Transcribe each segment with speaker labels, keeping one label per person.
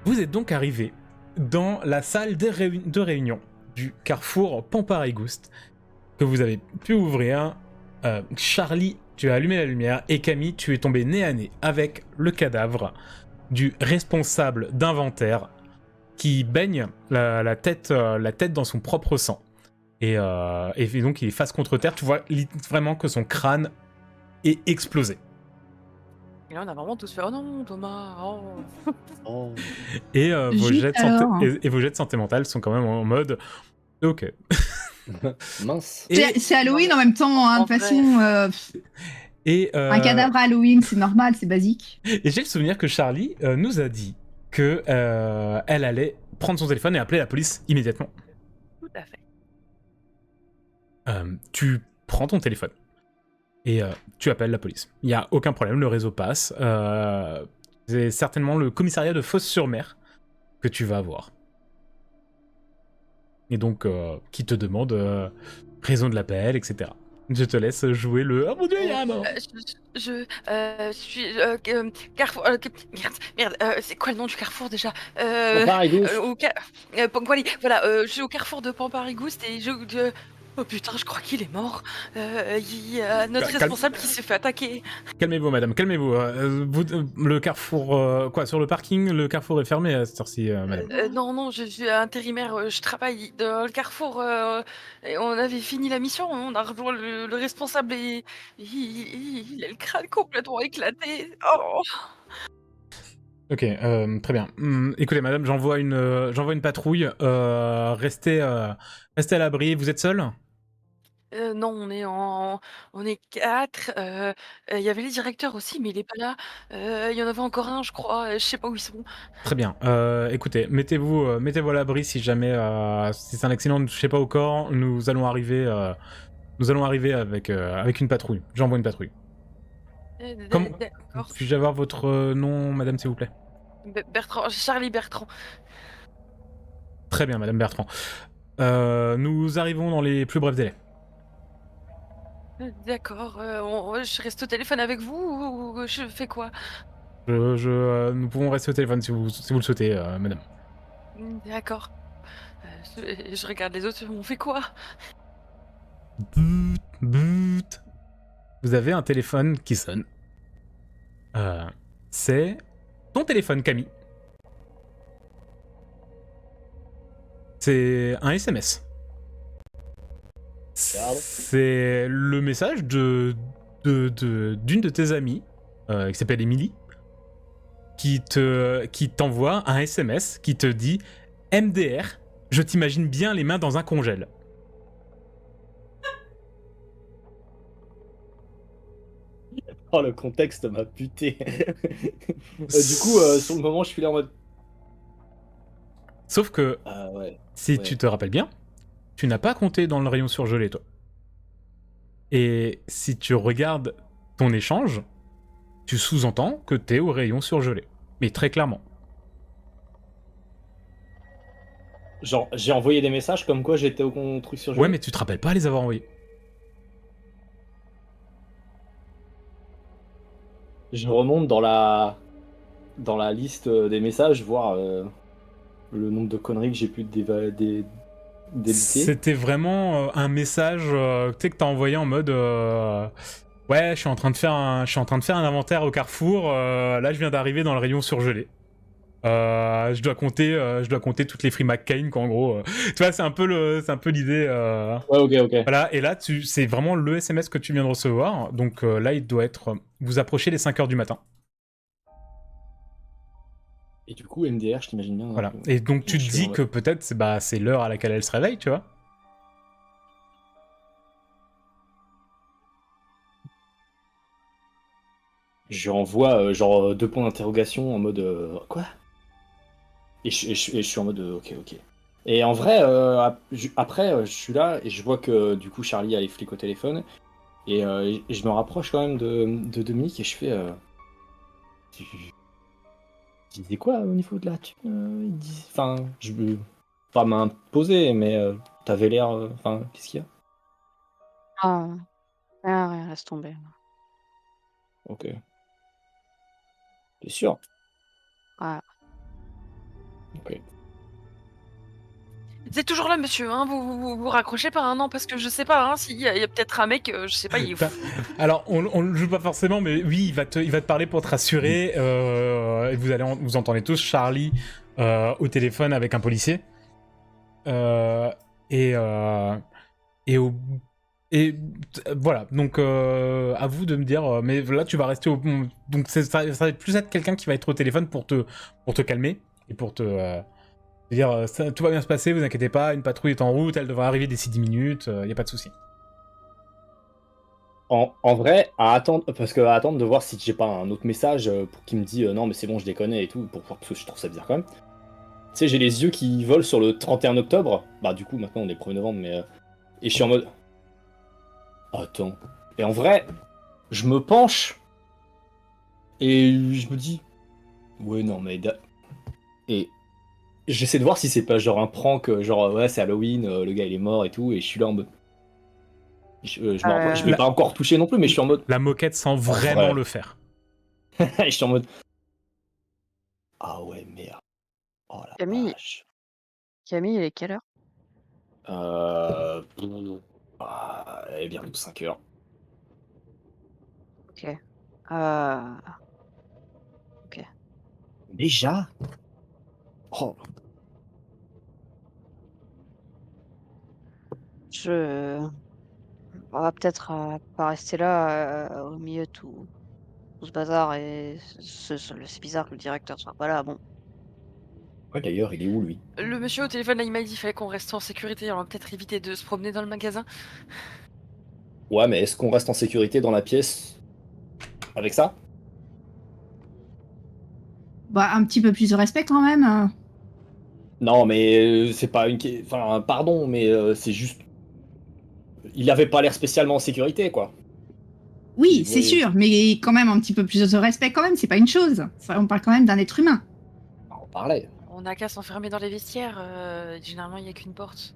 Speaker 1: Vous êtes donc arrivé dans la salle de réunion du carrefour Pamparaïgouste que vous avez pu ouvrir. Charlie, tu as allumé la lumière et Camille, tu es tombé nez à nez avec le cadavre du responsable d'inventaire qui baigne la tête dans son propre sang. Et donc il est face contre terre, tu vois vraiment que son crâne est explosé.
Speaker 2: Et là, on a vraiment tous fait: «Oh non, Thomas, oh!»
Speaker 3: Oh.
Speaker 1: Et,
Speaker 4: Zut alors.
Speaker 1: vos jets de santé mentale sont quand même en mode ok.
Speaker 3: Mince.
Speaker 1: Et,
Speaker 4: C'est
Speaker 2: Non,
Speaker 4: Halloween
Speaker 2: mais
Speaker 4: en même temps, hein,
Speaker 2: en
Speaker 4: de toute
Speaker 2: vrai,
Speaker 4: façon.
Speaker 1: et,
Speaker 4: Un cadavre à Halloween, c'est normal, c'est basique.
Speaker 1: et j'ai le souvenir que Charlie nous a dit que elle allait prendre son téléphone et appeler la police immédiatement.
Speaker 2: tout à fait.
Speaker 1: Tu prends ton téléphone et tu appelles la police. Il n'y a aucun problème, le réseau passe. C'est certainement le commissariat de Fos-sur-Mer que tu vas avoir. Et donc, qui te demande raison de l'appel, etc. Je te laisse jouer le « Oh mon Dieu, il y a un mort !»
Speaker 2: Je suis Carrefour. Merde, c'est quoi le nom du carrefour déjà?
Speaker 3: Pamparaïgouste.
Speaker 2: Au Panguali. Voilà, je suis au carrefour de Pamparaïgouste et oh putain, je crois qu'il est mort. Il y a notre responsable qui s'est fait attaquer.
Speaker 1: Calmez-vous, madame, calmez-vous. Le carrefour... quoi, sur le parking, le carrefour est fermé à cette heure-ci, madame.
Speaker 2: Non, je suis intérimaire, je travaille dans le carrefour, et on avait fini la mission, on a rejoint le responsable et il a le crâne complètement éclaté. Oh!
Speaker 1: Ok, très bien. Écoutez, madame, j'envoie une patrouille. Restez à l'abri. Vous êtes seul ?
Speaker 2: Non, on est 4, il y avait les directeurs aussi, mais il est pas là. Il y en avait encore un, je crois, je sais pas où ils sont.
Speaker 1: Très bien. Écoutez, mettez-vous à l'abri si jamais si c'est un accident, ne touchez pas au corps. Nous allons arriver avec une patrouille. J'envoie une patrouille. Comment
Speaker 2: D'accord.
Speaker 1: puis-je avoir votre nom, madame, s'il vous plaît ?
Speaker 2: Bertrand, Charlie Bertrand.
Speaker 1: Très bien, madame Bertrand. Nous arrivons dans les plus brefs délais.
Speaker 2: D'accord, je reste au téléphone avec vous ou je fais quoi?
Speaker 1: Nous pouvons rester au téléphone si vous le souhaitez, madame.
Speaker 2: D'accord. Je regarde les autres, on fait quoi?
Speaker 1: Bout, bout. Vous avez un téléphone qui sonne. C'est ton téléphone, Camille. C'est un SMS. C'est le message d'une de tes amies, qui s'appelle Emily, qui t'envoie un SMS qui te dit MDR, je t'imagine bien les mains dans un congèle.
Speaker 3: Oh, le contexte m'a buté. Du coup, sur le moment, je suis là en mode.
Speaker 1: Sauf que,
Speaker 3: Ouais.
Speaker 1: si tu te rappelles bien, tu n'as pas compté dans le rayon surgelé, toi. Et si tu regardes ton échange, tu sous-entends que t'es au rayon surgelé. Mais très clairement.
Speaker 3: Genre, j'ai envoyé des messages comme quoi j'étais au truc surgelé.
Speaker 1: Ouais, mais tu te rappelles pas les avoir envoyés.
Speaker 3: Je remonte dans la liste des messages, voir le nombre de conneries que j'ai pu débiter.
Speaker 1: C'était vraiment un message tu sais, que t'as envoyé en mode ouais, je suis en train de faire un inventaire au Carrefour, là je viens d'arriver dans le rayon surgelé. Je dois compter toutes les Free McCain, quoi, en gros. Tu vois, c'est un peu l'idée.
Speaker 3: Ouais, ok.
Speaker 1: Voilà, et là, c'est vraiment le SMS que tu viens de recevoir. Donc là, il doit être. Vous approchez les 5h du matin.
Speaker 3: Et du coup, MDR, je t'imagine bien.
Speaker 1: Voilà. Et donc, tu te dis que peut-être c'est l'heure à laquelle elle se réveille, tu vois.
Speaker 3: Je renvoie genre 2 points d'interrogation en mode quoi. Et je suis en mode ok. Et en vrai, après, je suis là et je vois que du coup Charlie a les flics au téléphone. Et je me rapproche quand même de Dominique et je fais. Tu disais quoi au niveau de la thune Enfin, je veux pas m'imposer, mais t'avais l'air. Enfin, qu'est-ce qu'il y a?
Speaker 5: Ah, rien, laisse tomber.
Speaker 3: Ok. T'es sûr?
Speaker 5: Ouais.
Speaker 3: Ok.
Speaker 2: C'est toujours là, monsieur, hein, vous raccrochez pas, hein, non, parce que je sais pas, hein, s'il y a peut-être un mec, je sais pas, il est
Speaker 1: Bah,
Speaker 2: fou.
Speaker 1: alors, on le joue pas forcément, mais oui, il va te parler pour te rassurer. Et vous entendez tous Charlie au téléphone avec un policier. Euh, et, euh, et, au, voilà, donc à vous de me dire, mais là tu vas rester au... Donc ça va plus être quelqu'un qui va être au téléphone pour te calmer et pour te... dire, tout va bien se passer, vous inquiétez pas, une patrouille est en route, elle devrait arriver d'ici 10 minutes, y a pas de souci.
Speaker 3: En vrai, à attendre, parce que à attendre de voir si j'ai pas un autre message pour qui me dit non mais c'est bon je déconne et tout, parce que je trouve ça bizarre quand même. Tu sais, j'ai les yeux qui volent sur le 31 octobre. Bah du coup maintenant on est le 1er novembre, mais et je suis en mode attends. Et en vrai, je me penche et je me dis ouais non mais et j'essaie de voir si c'est pas genre un prank, genre ouais c'est Halloween, le gars il est mort et tout, et je suis là en mode je vais
Speaker 1: La-
Speaker 3: pas encore toucher non plus, mais je suis en mode
Speaker 1: La moquette sans
Speaker 3: en
Speaker 1: vraiment
Speaker 3: vrai.
Speaker 1: le faire.
Speaker 3: Je suis en mode ah ouais merde. Oh la
Speaker 5: Camille,
Speaker 3: vache.
Speaker 5: Camille, il est quelle heure?
Speaker 3: Euh... Eh bien, 5 heures.
Speaker 5: Ok. Euh, ok.
Speaker 3: Déjà? Oh,
Speaker 5: Je... On va peut-être pas rester là au milieu de tout ce bazar et c'est bizarre que le directeur soit pas là. Bon,
Speaker 3: ouais, d'ailleurs, il est où lui?
Speaker 2: Le monsieur au téléphone, là, il m'a dit qu'il fallait qu'on reste en sécurité, on va peut-être éviter de se promener dans le magasin.
Speaker 3: Ouais, mais est-ce qu'on reste en sécurité dans la pièce avec ça?
Speaker 4: Bah, un petit peu plus de respect quand même.
Speaker 3: Non, mais c'est pas une. Enfin, pardon, mais c'est juste. Il avait pas l'air spécialement en sécurité, quoi.
Speaker 4: Oui,
Speaker 3: Vous
Speaker 4: c'est
Speaker 3: voyez,
Speaker 4: sûr, mais quand même un petit peu plus de respect quand même, c'est pas une chose. Ça, on parle quand même d'un être humain.
Speaker 3: on parlait.
Speaker 2: On n'a qu'à s'enfermer dans les vestiaires, généralement, il y a qu'une porte.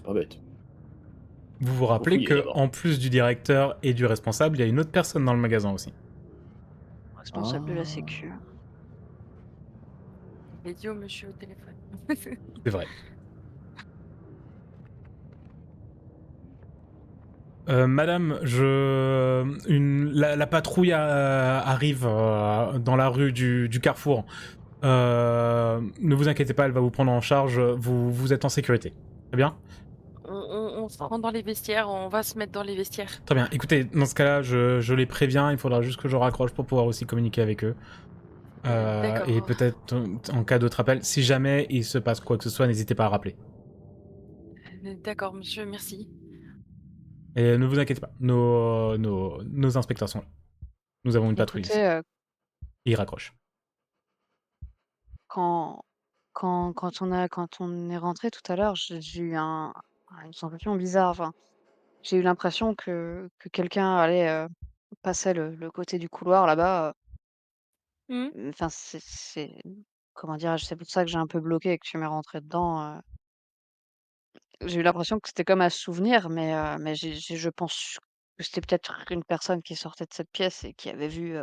Speaker 3: Pas bête.
Speaker 1: Vous vous
Speaker 3: Faut
Speaker 1: rappelez
Speaker 3: fouiller
Speaker 1: que
Speaker 3: d'abord.
Speaker 1: en plus du directeur et du responsable, il y a une autre personne dans le magasin aussi.
Speaker 5: responsable de la
Speaker 3: Ah.
Speaker 5: sécu.
Speaker 2: Il dit au monsieur au téléphone.
Speaker 1: C'est vrai. Madame, la patrouille arrive dans la rue du Carrefour. Ne vous inquiétez pas, elle va vous prendre en charge. Vous êtes en sécurité. Très bien.
Speaker 2: On se rend dans les vestiaires, on va se mettre dans les vestiaires.
Speaker 1: Très bien. Écoutez, dans ce cas-là, je les préviens. Il faudra juste que je raccroche pour pouvoir aussi communiquer avec eux. Et
Speaker 2: D'accord.
Speaker 1: peut-être en cas d'autre appel, si jamais il se passe quoi que ce soit, n'hésitez pas à rappeler.
Speaker 2: D'accord, monsieur, merci.
Speaker 1: Et ne vous inquiétez pas, nos inspecteurs sont là. Nous avons une patrouille ici.
Speaker 5: Écoutez,
Speaker 1: Et ils raccrochent.
Speaker 5: quand, quand on est rentré tout à l'heure, j'ai eu une sensation bizarre. Enfin, j'ai eu l'impression que quelqu'un allait passer le côté du couloir là-bas.
Speaker 2: Mmh.
Speaker 5: Enfin, comment dirais-je, c'est pour ça que j'ai un peu bloqué et que tu m'es rentré dedans. J'ai eu l'impression que c'était comme un souvenir, mais je pense que c'était peut-être une personne qui sortait de cette pièce et qui avait vu.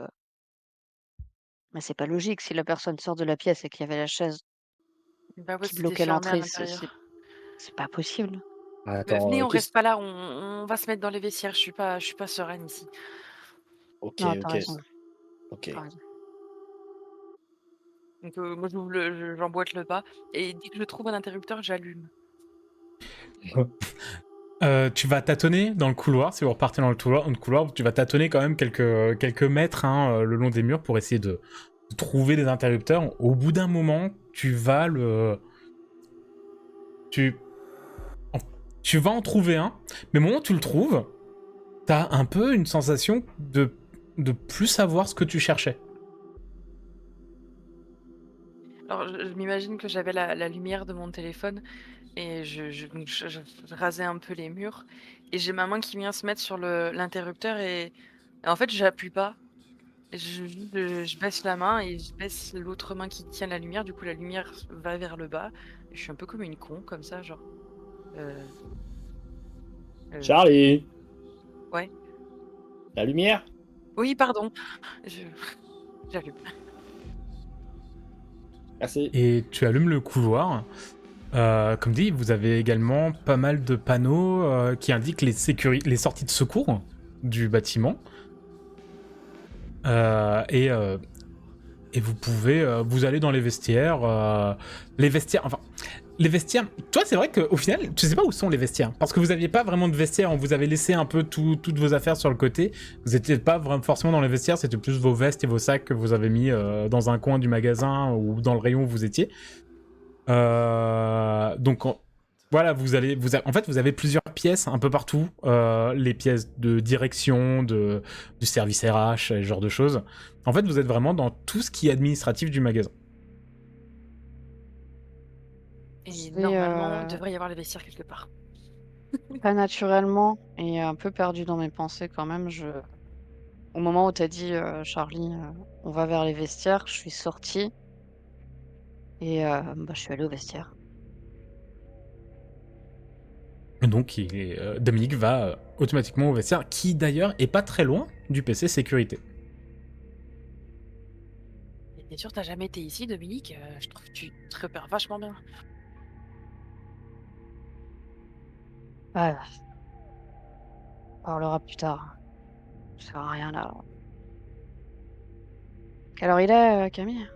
Speaker 5: Mais c'est pas logique si la personne sort de la pièce et qu'il y avait la chaise
Speaker 2: Bah ouais,
Speaker 5: qui
Speaker 2: c'était
Speaker 5: bloquait
Speaker 2: fermé à
Speaker 5: l'entrée,
Speaker 2: l'intérieur.
Speaker 5: c'est pas possible.
Speaker 2: Venez,
Speaker 3: Attends,
Speaker 2: on
Speaker 3: qu'est-ce.
Speaker 2: reste pas là, on va se mettre dans les vestiaires, je suis pas sereine ici.
Speaker 3: Ok,
Speaker 5: Non, t'as
Speaker 3: ok,
Speaker 5: raison,
Speaker 3: ok.
Speaker 5: tu raison.
Speaker 2: Donc moi j'emboîte le pas et dès que je trouve un interrupteur, j'allume.
Speaker 1: Tu vas tâtonner dans le couloir, si vous repartez dans le couloir, tu vas tâtonner quand même quelques mètres le long des murs pour essayer de trouver des interrupteurs. Au bout d'un moment, tu vas tu vas en trouver un, mais au moment où tu le trouves, t'as un peu une sensation de plus savoir ce que tu cherchais.
Speaker 2: Alors je m'imagine que j'avais la lumière de mon téléphone et donc je rasais un peu les murs et j'ai ma main qui vient se mettre sur l'interrupteur et en fait j'appuie pas. Je baisse la main et je baisse l'autre main qui tient la lumière, du coup la lumière va vers le bas. Je suis un peu comme une con comme ça, genre. Euh, euh,
Speaker 3: Charlie,
Speaker 2: ouais.
Speaker 3: la lumière?
Speaker 2: Oui, pardon. Je- J'allume.
Speaker 3: Merci.
Speaker 1: et tu allumes le couloir. Comme dit, vous avez également pas mal de panneaux qui indiquent les sorties de secours du bâtiment. Euh, et, euh, et vous pouvez vous aller dans les vestiaires. Enfin, les vestiaires. Toi, c'est vrai qu'au final, tu sais pas où sont les vestiaires. Parce que vous aviez pas vraiment de vestiaires. On vous avait laissé un peu toutes vos affaires sur le côté. Vous étiez pas vraiment forcément dans les vestiaires. C'était plus vos vestes et vos sacs que vous avez mis dans un coin du magasin ou dans le rayon où vous étiez. Donc, voilà, en fait, vous avez plusieurs pièces un peu partout. Les pièces de direction, du service RH, ce genre de choses. En fait, vous êtes vraiment dans tout ce qui est administratif du magasin.
Speaker 2: Et
Speaker 5: Je vais,
Speaker 2: normalement, il devrait y avoir les vestiaires quelque part.
Speaker 5: pas naturellement et un peu perdue dans mes pensées quand même, au moment où tu as dit, Charlie, on va vers les vestiaires, je suis sortie et je suis allée au vestiaire.
Speaker 1: Donc, Dominique va automatiquement au vestiaire, qui d'ailleurs est pas très loin du PC sécurité.
Speaker 2: Et bien sûr, t'as jamais été ici, Dominique. Je trouve que tu te repères vachement bien.
Speaker 5: Ah, on parlera plus tard. Ça sert à rien là. Quelle heure il est, Camille?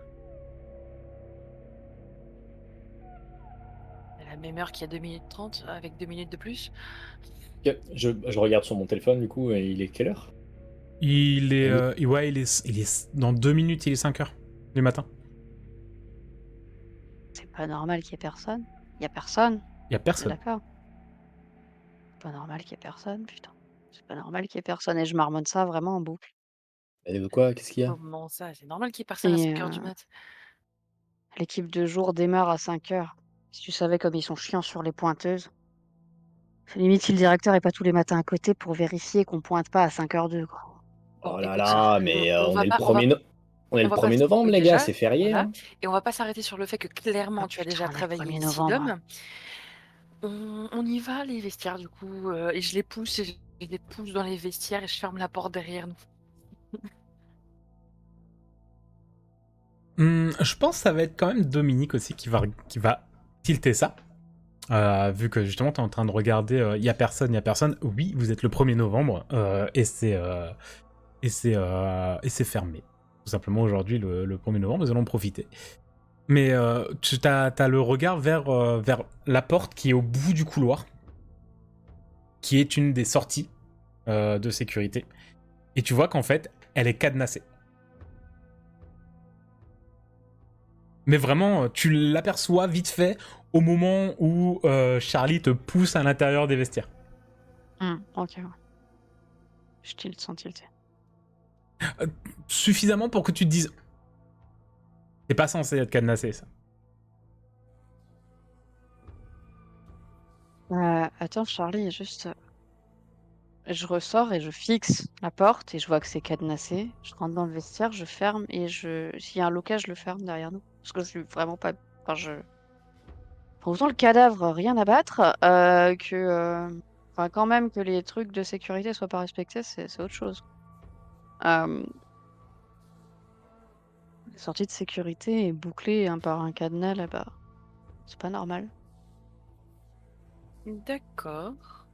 Speaker 2: À la même heure qu'il y a 2 minutes 30, avec 2 minutes de plus.
Speaker 3: Ok, je regarde sur mon téléphone, du coup, et il est quelle heure?
Speaker 1: Ouais, il est dans 2 minutes, il est 5 heures du matin.
Speaker 5: C'est pas normal qu'il y ait personne. Il y a personne,
Speaker 1: Il y a
Speaker 5: on est
Speaker 1: personne.
Speaker 5: d'accord? C'est pas normal qu'il y ait personne, putain. C'est pas normal qu'il y ait personne et je marmonne ça vraiment en boucle
Speaker 3: Quoi? Qu'est-ce qu'il y a?
Speaker 2: Comment ça? C'est normal qu'il y ait personne à
Speaker 5: et
Speaker 2: 5 heures du mat.
Speaker 5: l'équipe de jour démarre à 5 heures. Si tu savais comme ils sont chiants sur les pointeuses. Limite, si le directeur est pas tous les matins à côté pour vérifier qu'on pointe pas à 5h02, quoi.
Speaker 2: Bon,
Speaker 3: Oh là
Speaker 2: écoute,
Speaker 3: là,
Speaker 2: on,
Speaker 3: mais
Speaker 2: on
Speaker 3: on
Speaker 2: va
Speaker 3: est le
Speaker 2: pas, on va,
Speaker 3: 1er on est
Speaker 2: on
Speaker 3: le
Speaker 2: va pas,
Speaker 3: 1er novembre,
Speaker 2: oui,
Speaker 3: les gars,
Speaker 2: déjà,
Speaker 3: c'est férié,
Speaker 2: voilà.
Speaker 3: hein.
Speaker 2: Et on va pas s'arrêter sur le fait que clairement
Speaker 5: Ah
Speaker 2: tu as
Speaker 5: putain,
Speaker 2: déjà
Speaker 5: on est le
Speaker 2: travaillé
Speaker 5: 1er
Speaker 2: ici,
Speaker 5: novembre.
Speaker 2: Dom. On y va, les vestiaires, du coup, et je les pousse, et je les pousse dans les vestiaires et je ferme la porte derrière nous.
Speaker 1: Je pense que ça va être quand même Dominique aussi qui va tilter ça. Vu que justement tu es en train de regarder, il y a personne. Oui, vous êtes le 1er novembre et c'est fermé. Tout simplement aujourd'hui, le 1er novembre, nous allons en profiter. Mais tu as le regard vers la porte qui est au bout du couloir, qui est une des sorties de sécurité. Et tu vois qu'en fait, elle est cadenassée. Mais vraiment, tu l'aperçois vite fait au moment où Charlie te pousse à l'intérieur des vestiaires.
Speaker 5: Ok, ouais. Je tilte sans tilter.
Speaker 1: Suffisamment pour que tu te dises... C'est pas censé être cadenassé, ça.
Speaker 5: Attends, Charlie, juste... Je ressors et je fixe la porte et je vois que c'est cadenassé. Je rentre dans le vestiaire, je ferme et s'il y a un loquet, je le ferme derrière nous. Parce que je suis vraiment pas... Pour autant, le cadavre, rien à battre. Enfin, quand même que les trucs de sécurité soient pas respectés, c'est autre chose. Euh, La sortie de sécurité est bouclée hein, par un cadenas là-bas. C'est pas normal.
Speaker 2: D'accord.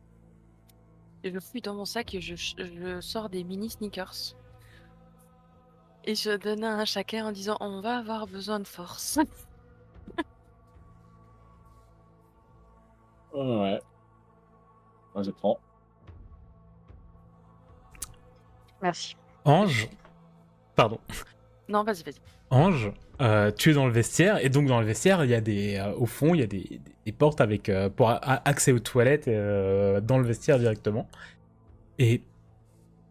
Speaker 2: Et je fouille dans mon sac et je sors des mini sneakers. Et je donne un à chacun en disant on va avoir besoin de force.
Speaker 3: Ouais. Moi, je prends.
Speaker 5: Merci.
Speaker 1: Ange, pardon.
Speaker 2: Non, vas-y.
Speaker 1: Ange, tu es dans le vestiaire, et donc dans le vestiaire, il y a au fond, il y a des portes avec pour accès aux toilettes dans le vestiaire directement. Et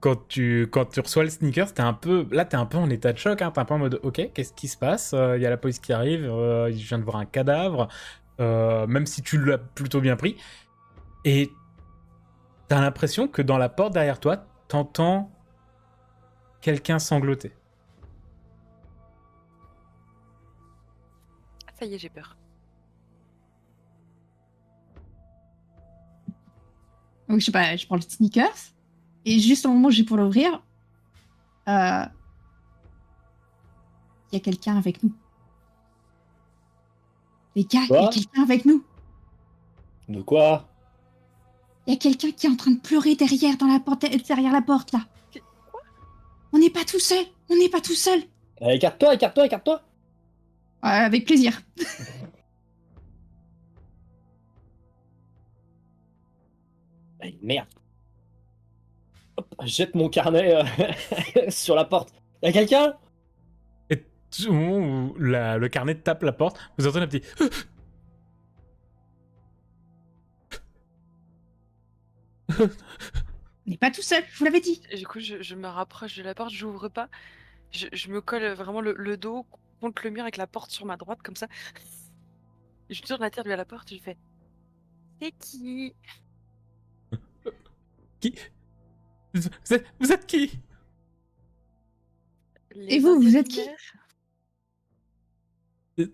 Speaker 1: quand tu reçois le sneaker, t'es un peu en état de choc, hein, t'es un peu en mode, ok, qu'est-ce qui se passe? Il y a la police qui arrive, je viens de voir un cadavre, même si tu l'as plutôt bien pris. Et t'as l'impression que dans la porte derrière toi, t'entends quelqu'un sangloter.
Speaker 2: Ça y est, j'ai peur.
Speaker 4: Donc, je sais pas, je prends le sneakers. Et juste au moment où j'ai pour l'ouvrir, il y a quelqu'un avec nous. Les gars, il y a
Speaker 3: Quoi?
Speaker 4: quelqu'un avec nous.
Speaker 3: De quoi?
Speaker 4: Il y a quelqu'un qui est en train de pleurer derrière derrière la porte là.
Speaker 2: Quoi?
Speaker 4: On n'est pas tout seul. On n'est pas tout seul.
Speaker 3: Écarte-toi, écarte-toi, écarte-toi!
Speaker 4: Avec plaisir.
Speaker 3: Merde. Hop, jette mon carnet sur la porte. Y'a quelqu'un?
Speaker 1: Et au moment où le carnet tape la porte, vous entendez un petit.
Speaker 4: On n'est pas tout seul, je vous l'avais dit.
Speaker 2: Et du coup, je me rapproche de la porte, j'ouvre pas. Je me colle vraiment le dos contre le mur avec la porte sur ma droite, comme ça. Je tourne la tête lui à la porte et je fais c'est qui?
Speaker 1: Qui? Vous êtes qui?
Speaker 4: Et vous êtes qui?
Speaker 2: intérimaires.
Speaker 1: Vous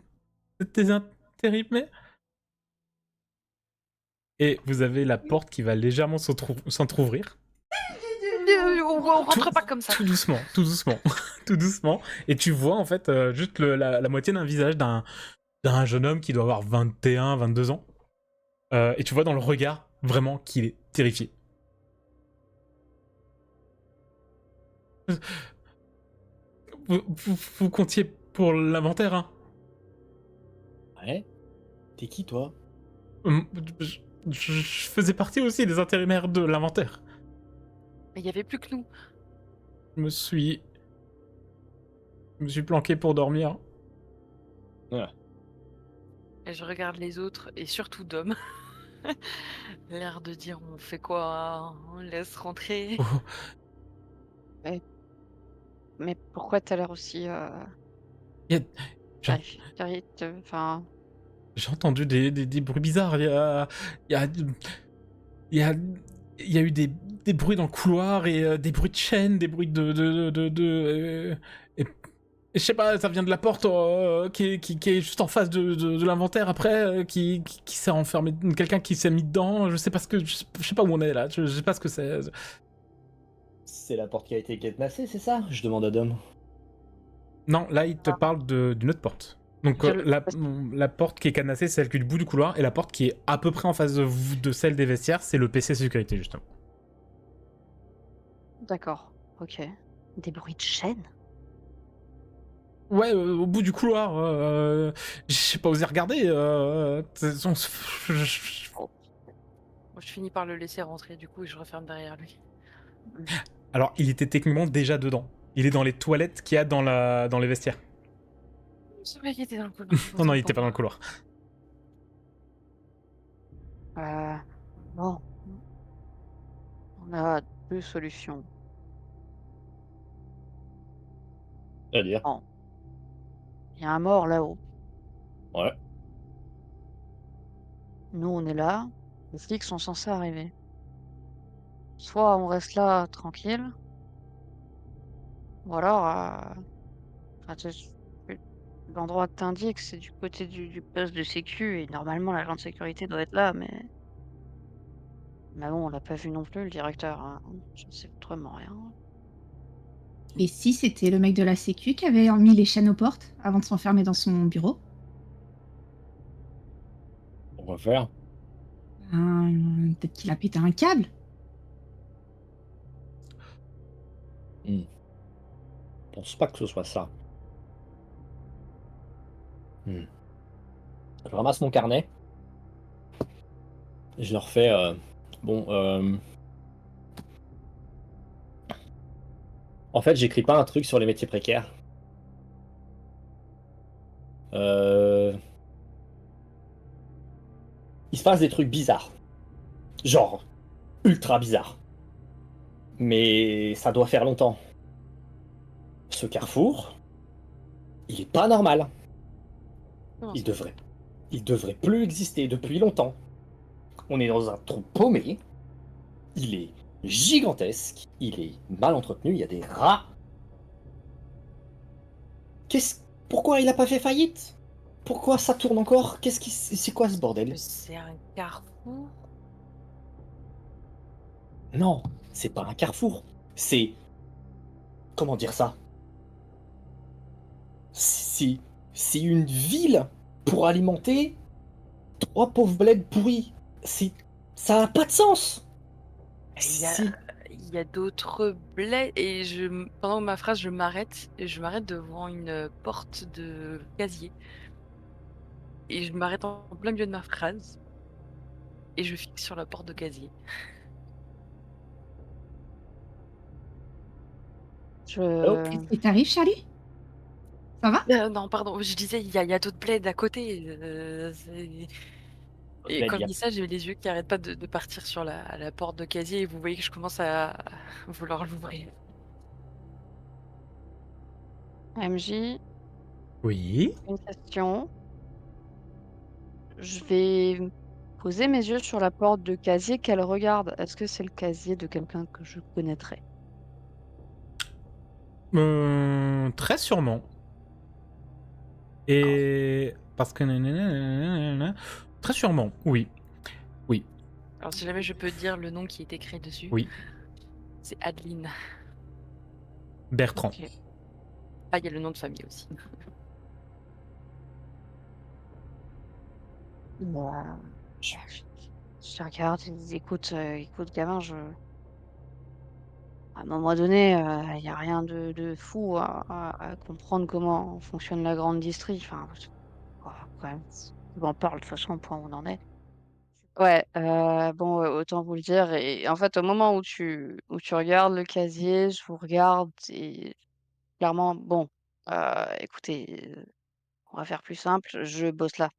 Speaker 1: êtes des intérimaires? Et vous avez la porte qui va légèrement s'entrouvrir.
Speaker 2: On rentre pas comme ça.
Speaker 1: Tout doucement, tout doucement, tout doucement. Et tu vois en fait juste la moitié d'un visage d'un jeune homme qui doit avoir 21, 22 ans. Et tu vois dans le regard vraiment qu'il est terrifié. Vous comptiez pour l'inventaire, hein?
Speaker 3: Ouais. T'es qui, toi?
Speaker 1: Je faisais partie aussi des intérimaires de l'inventaire.
Speaker 2: Mais il y avait plus que nous.
Speaker 1: Je me suis planqué pour dormir.
Speaker 2: Et je regarde les autres, et surtout Dom. L'air de dire on fait quoi? On laisse rentrer.
Speaker 1: Oh,
Speaker 5: Mais pourquoi t'as l'air aussi,
Speaker 1: y a-
Speaker 5: enfin,
Speaker 1: j'ai entendu des bruits bizarres. Il y a, il y a, il y a eu des bruits dans le couloir et des bruits de chaînes, des bruits et je sais pas, ça vient de la porte qui est juste en face de l'inventaire après, qui s'est enfermé, quelqu'un qui s'est mis dedans. Je sais pas je sais pas où on est là. Je sais pas ce que c'est.
Speaker 3: C'est la porte qui a été cadenassée, c'est ça? Je demande à Dom.
Speaker 1: Non, là il te parle d'une autre porte. Donc la porte qui est cadenassée, c'est celle qui est du bout du couloir, et la porte qui est à peu près en face de celle des vestiaires, c'est le PC sécurité justement.
Speaker 5: d'accord, OK. Des bruits de chaîne?
Speaker 1: Ouais, au bout du couloir, j'ai pas osé regarder.
Speaker 2: Moi, je finis par le laisser rentrer du coup et je referme derrière lui.
Speaker 1: Alors, il était techniquement déjà dedans. Il est dans les toilettes qu'il y a dans les vestiaires.
Speaker 2: Je savais qu'il était dans le couloir.
Speaker 1: Non, il était pas dans le couloir.
Speaker 5: Bon, on a 2 solutions.
Speaker 3: C'est-à-dire?
Speaker 5: Bon, il y a un mort là-haut.
Speaker 3: Ouais.
Speaker 5: Nous, on est là, les flics sont censés arriver. Soit on reste là tranquille, ou alors, enfin, l'endroit t'indique, c'est du côté du poste de sécu et normalement l'agent de sécurité doit être là, mais bon, on l'a pas vu non plus le directeur, hein. Je sais vraiment rien.
Speaker 4: Et si c'était le mec de la sécu qui avait mis les chaînes aux portes avant de s'enfermer dans son bureau?
Speaker 3: On va faire.
Speaker 4: Peut-être qu'il a pété un câble.
Speaker 3: Je pense pas que ce soit ça. Je ramasse mon carnet. Je leur fais. En fait, j'écris pas un truc sur les métiers précaires. Il se passe des trucs bizarres. Genre, ultra bizarres. Mais ça doit faire longtemps. Ce carrefour, il est pas normal.
Speaker 2: Comment
Speaker 3: Il
Speaker 2: ça?
Speaker 3: devrait plus exister depuis longtemps. On est dans un trou paumé. Il est gigantesque. Il est mal entretenu. Il y a des rats. Pourquoi il a pas fait faillite? Pourquoi ça tourne encore? C'est quoi ce bordel?
Speaker 2: C'est un carrefour.
Speaker 3: Non, c'est pas un carrefour. C'est... Comment dire ça? C'est une ville pour alimenter 3 pauvres bleds pourris. C'est... Ça n'a pas de sens.
Speaker 2: Il y a,
Speaker 3: Si.
Speaker 2: il y a d'autres blés et pendant ma phrase, je m'arrête devant une porte de casier et je m'arrête en plein milieu de ma phrase et je fixe sur la porte de casier.
Speaker 3: Hop.
Speaker 5: Je
Speaker 4: Qu'est-ce qui t'arrive, Charlie? Ça va?
Speaker 2: Non, pardon, je disais, il y a d'autres bleds à côté. Et
Speaker 3: Bled,
Speaker 2: quand
Speaker 3: il
Speaker 2: je
Speaker 3: y a-
Speaker 2: dis ça, j'ai les yeux qui arrêtent pas de partir sur la porte de casier et vous voyez que je commence à vouloir l'ouvrir.
Speaker 5: MJ,
Speaker 1: Oui.
Speaker 5: une question. Je vais poser mes yeux sur la porte de casier qu'elle regarde. Est-ce que c'est le casier de quelqu'un que je connaîtrais?
Speaker 1: Très sûrement.
Speaker 5: D'accord.
Speaker 1: Et parce que nanana, très sûrement, oui, oui,
Speaker 2: Alors si jamais je peux dire le nom qui est écrit dessus,
Speaker 1: oui.
Speaker 2: c'est Adeline.
Speaker 1: Bertrand.
Speaker 5: Ok.
Speaker 2: Ah, il y a le nom de famille aussi.
Speaker 5: Bah, je, je regarde, je dis, écoute, écoute, gamin, à un moment donné, il n'y a rien de fou à comprendre comment fonctionne la grande distrie. Enfin, quand même, on en parle de toute façon, au point où on en est. Ouais, bon, autant vous le dire et en fait, au moment où tu regardes le casier, je vous regarde et clairement, bon, écoutez, on va faire plus simple, je bosse là.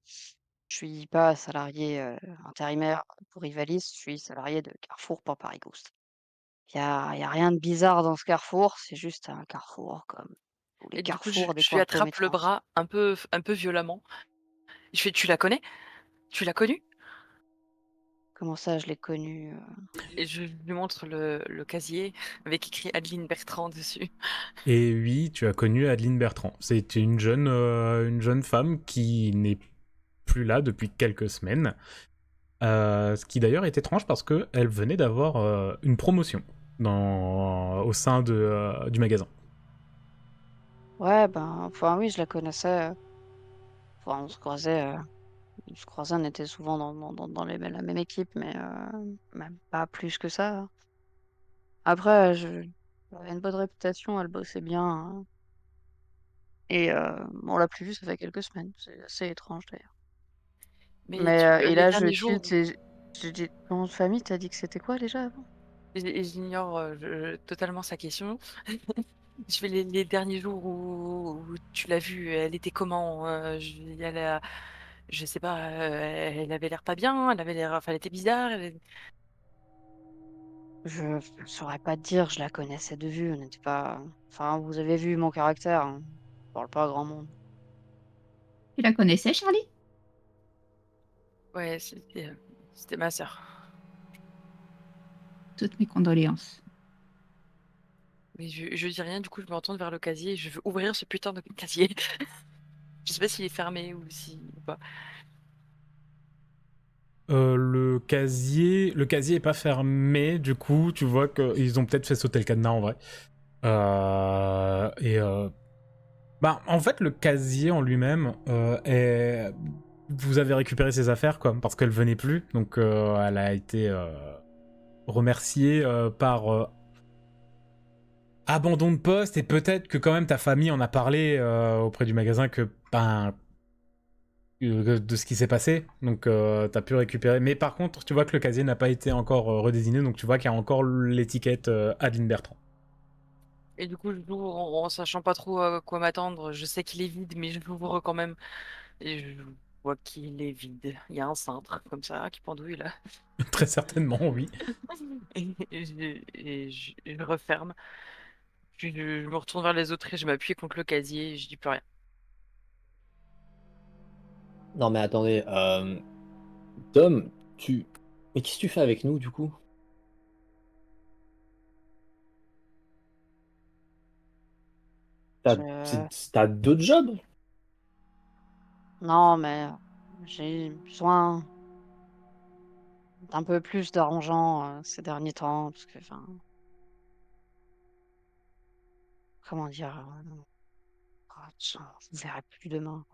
Speaker 5: Je suis pas salarié, intérimaire pour Rivalis, je suis salarié de Carrefour pour Paris Ghost. Il y a rien de bizarre dans ce carrefour, c'est juste un carrefour comme tous les
Speaker 2: Et du coup, je,
Speaker 5: carrefours des
Speaker 2: je lui
Speaker 5: coins
Speaker 2: attrape le
Speaker 5: paumés de France.
Speaker 2: bras un peu violemment. Je fais, tu la connais? Tu l'as connue?
Speaker 5: Comment ça, je l'ai connu,
Speaker 2: Et je lui montre le casier avec écrit Adeline Bertrand dessus.
Speaker 1: Et oui, tu as connu Adeline Bertrand. C'est une jeune femme qui n'est plus là depuis quelques semaines. Ce qui d'ailleurs est étrange parce que elle venait d'avoir une promotion au sein du magasin.
Speaker 5: Ouais, ben, enfin oui, je la connaissais, enfin on se croisait, on était souvent dans la même équipe, mais même pas plus que ça, hein. Après, elle avait une bonne réputation, elle bossait bien, hein et on l'a plus vue, ça fait quelques semaines. C'est assez étrange d'ailleurs.
Speaker 2: Mais
Speaker 5: Mais et
Speaker 2: les
Speaker 5: là, je
Speaker 2: derniers
Speaker 5: tilte
Speaker 2: jours,
Speaker 5: et je dis: «Ton nom de famille, tu dit que c'était quoi déjà avant?»
Speaker 2: j'ignore totalement sa question. Je fais les derniers jours où tu l'as vue, elle était comment? Je sais pas, elle avait l'air pas bien, elle avait l'air, enfin, elle était bizarre.
Speaker 5: Je saurais pas te dire, je la connaissais de vue, on n'était pas enfin, vous avez vu mon caractère, hein, je parle pas à grand monde.
Speaker 4: Tu la connaissais, Charlie?
Speaker 2: Ouais, c'était ma sœur.
Speaker 4: Toutes mes condoléances.
Speaker 2: Mais je dis rien, du coup, je me retourne vers le casier et je veux ouvrir ce putain de casier. Je sais pas s'il est fermé ou pas.
Speaker 1: Le casier est pas fermé, du coup, tu vois qu'ils ont peut-être fait sauter le cadenas en vrai. Bah, en fait, le casier en lui-même est. Vous avez récupéré ses affaires, quoi, parce qu'elle venait plus, donc elle a été remerciée par abandon de poste et peut-être que quand même ta famille en a parlé auprès du magasin que de ce qui s'est passé, donc t'as pu récupérer. Mais par contre, tu vois que le casier n'a pas été encore redésigné, donc tu vois qu'il y a encore l'étiquette Adeline Bertrand.
Speaker 2: Et du coup, je l'ouvre en sachant pas trop à quoi m'attendre. Je sais qu'il est vide, mais je l'ouvre quand même. Et je vois qu'il est vide. Il y a un cintre comme ça qui pendouille là.
Speaker 1: Très certainement, oui.
Speaker 2: Et je referme. Puis je me retourne vers les autres et je m'appuie contre le casier et je dis plus rien.
Speaker 3: Non mais attendez, Tom, tu... Mais qu'est-ce que tu fais avec nous du coup?
Speaker 5: Je
Speaker 3: T'as d'autres jobs?
Speaker 5: non, mais j'ai besoin d'un peu plus d'argent, ces derniers temps parce que enfin, comment dire? Je vous verrai plus demain.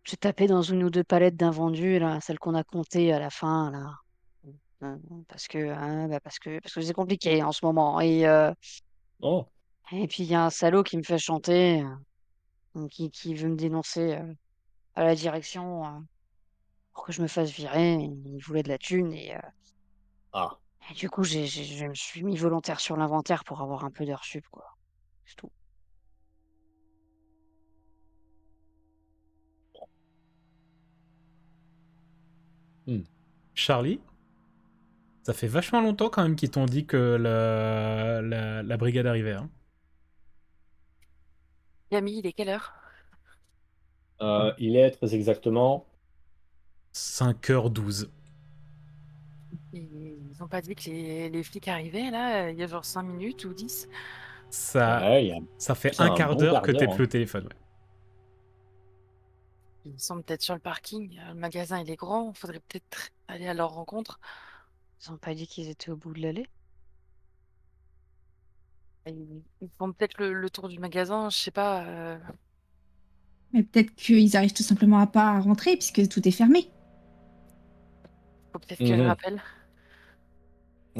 Speaker 5: j'ai tapé dans une ou 2 palettes d'invendus là, celles qu'on a comptées à la fin là. Parce que, hein, bah, parce que c'est compliqué en ce moment
Speaker 3: Oh,
Speaker 5: et puis il y a un salaud qui me fait chanter, qui veut me dénoncer, à la direction, pour que je me fasse virer. Il voulait de la thune
Speaker 3: ah.
Speaker 5: et du coup, je me suis mis volontaire sur l'inventaire pour avoir un peu d'heures sup, quoi. C'est tout.
Speaker 3: Hmm.
Speaker 1: Charlie, ça fait vachement longtemps quand même qu'ils t'ont dit que la brigade arrivait. Hein.
Speaker 2: Camille, il est quelle heure?
Speaker 3: Il est très exactement.
Speaker 1: 5h12.
Speaker 2: Ils ont pas dit que les flics arrivaient là, il y a genre 5 minutes ou 10?
Speaker 1: Ça,
Speaker 3: Ouais,
Speaker 1: ça fait
Speaker 3: c'est
Speaker 1: un
Speaker 3: un
Speaker 1: quart
Speaker 3: bon
Speaker 1: d'heure
Speaker 3: quart
Speaker 1: que t'es
Speaker 3: d'heure.
Speaker 1: plus
Speaker 3: Hein.
Speaker 1: au téléphone. Ouais.
Speaker 2: Ils sont peut-être sur le parking. Le magasin, il est grand. Faudrait peut-être aller à leur rencontre.
Speaker 5: Ils ont pas dit qu'ils étaient au bout de l'allée?
Speaker 2: Ils font peut-être le tour du magasin, je sais pas.
Speaker 4: Mais peut-être qu'ils arrivent tout simplement pas à rentrer puisque tout est fermé.
Speaker 2: Faut peut-être que je
Speaker 3: Mhm.
Speaker 2: rappelle.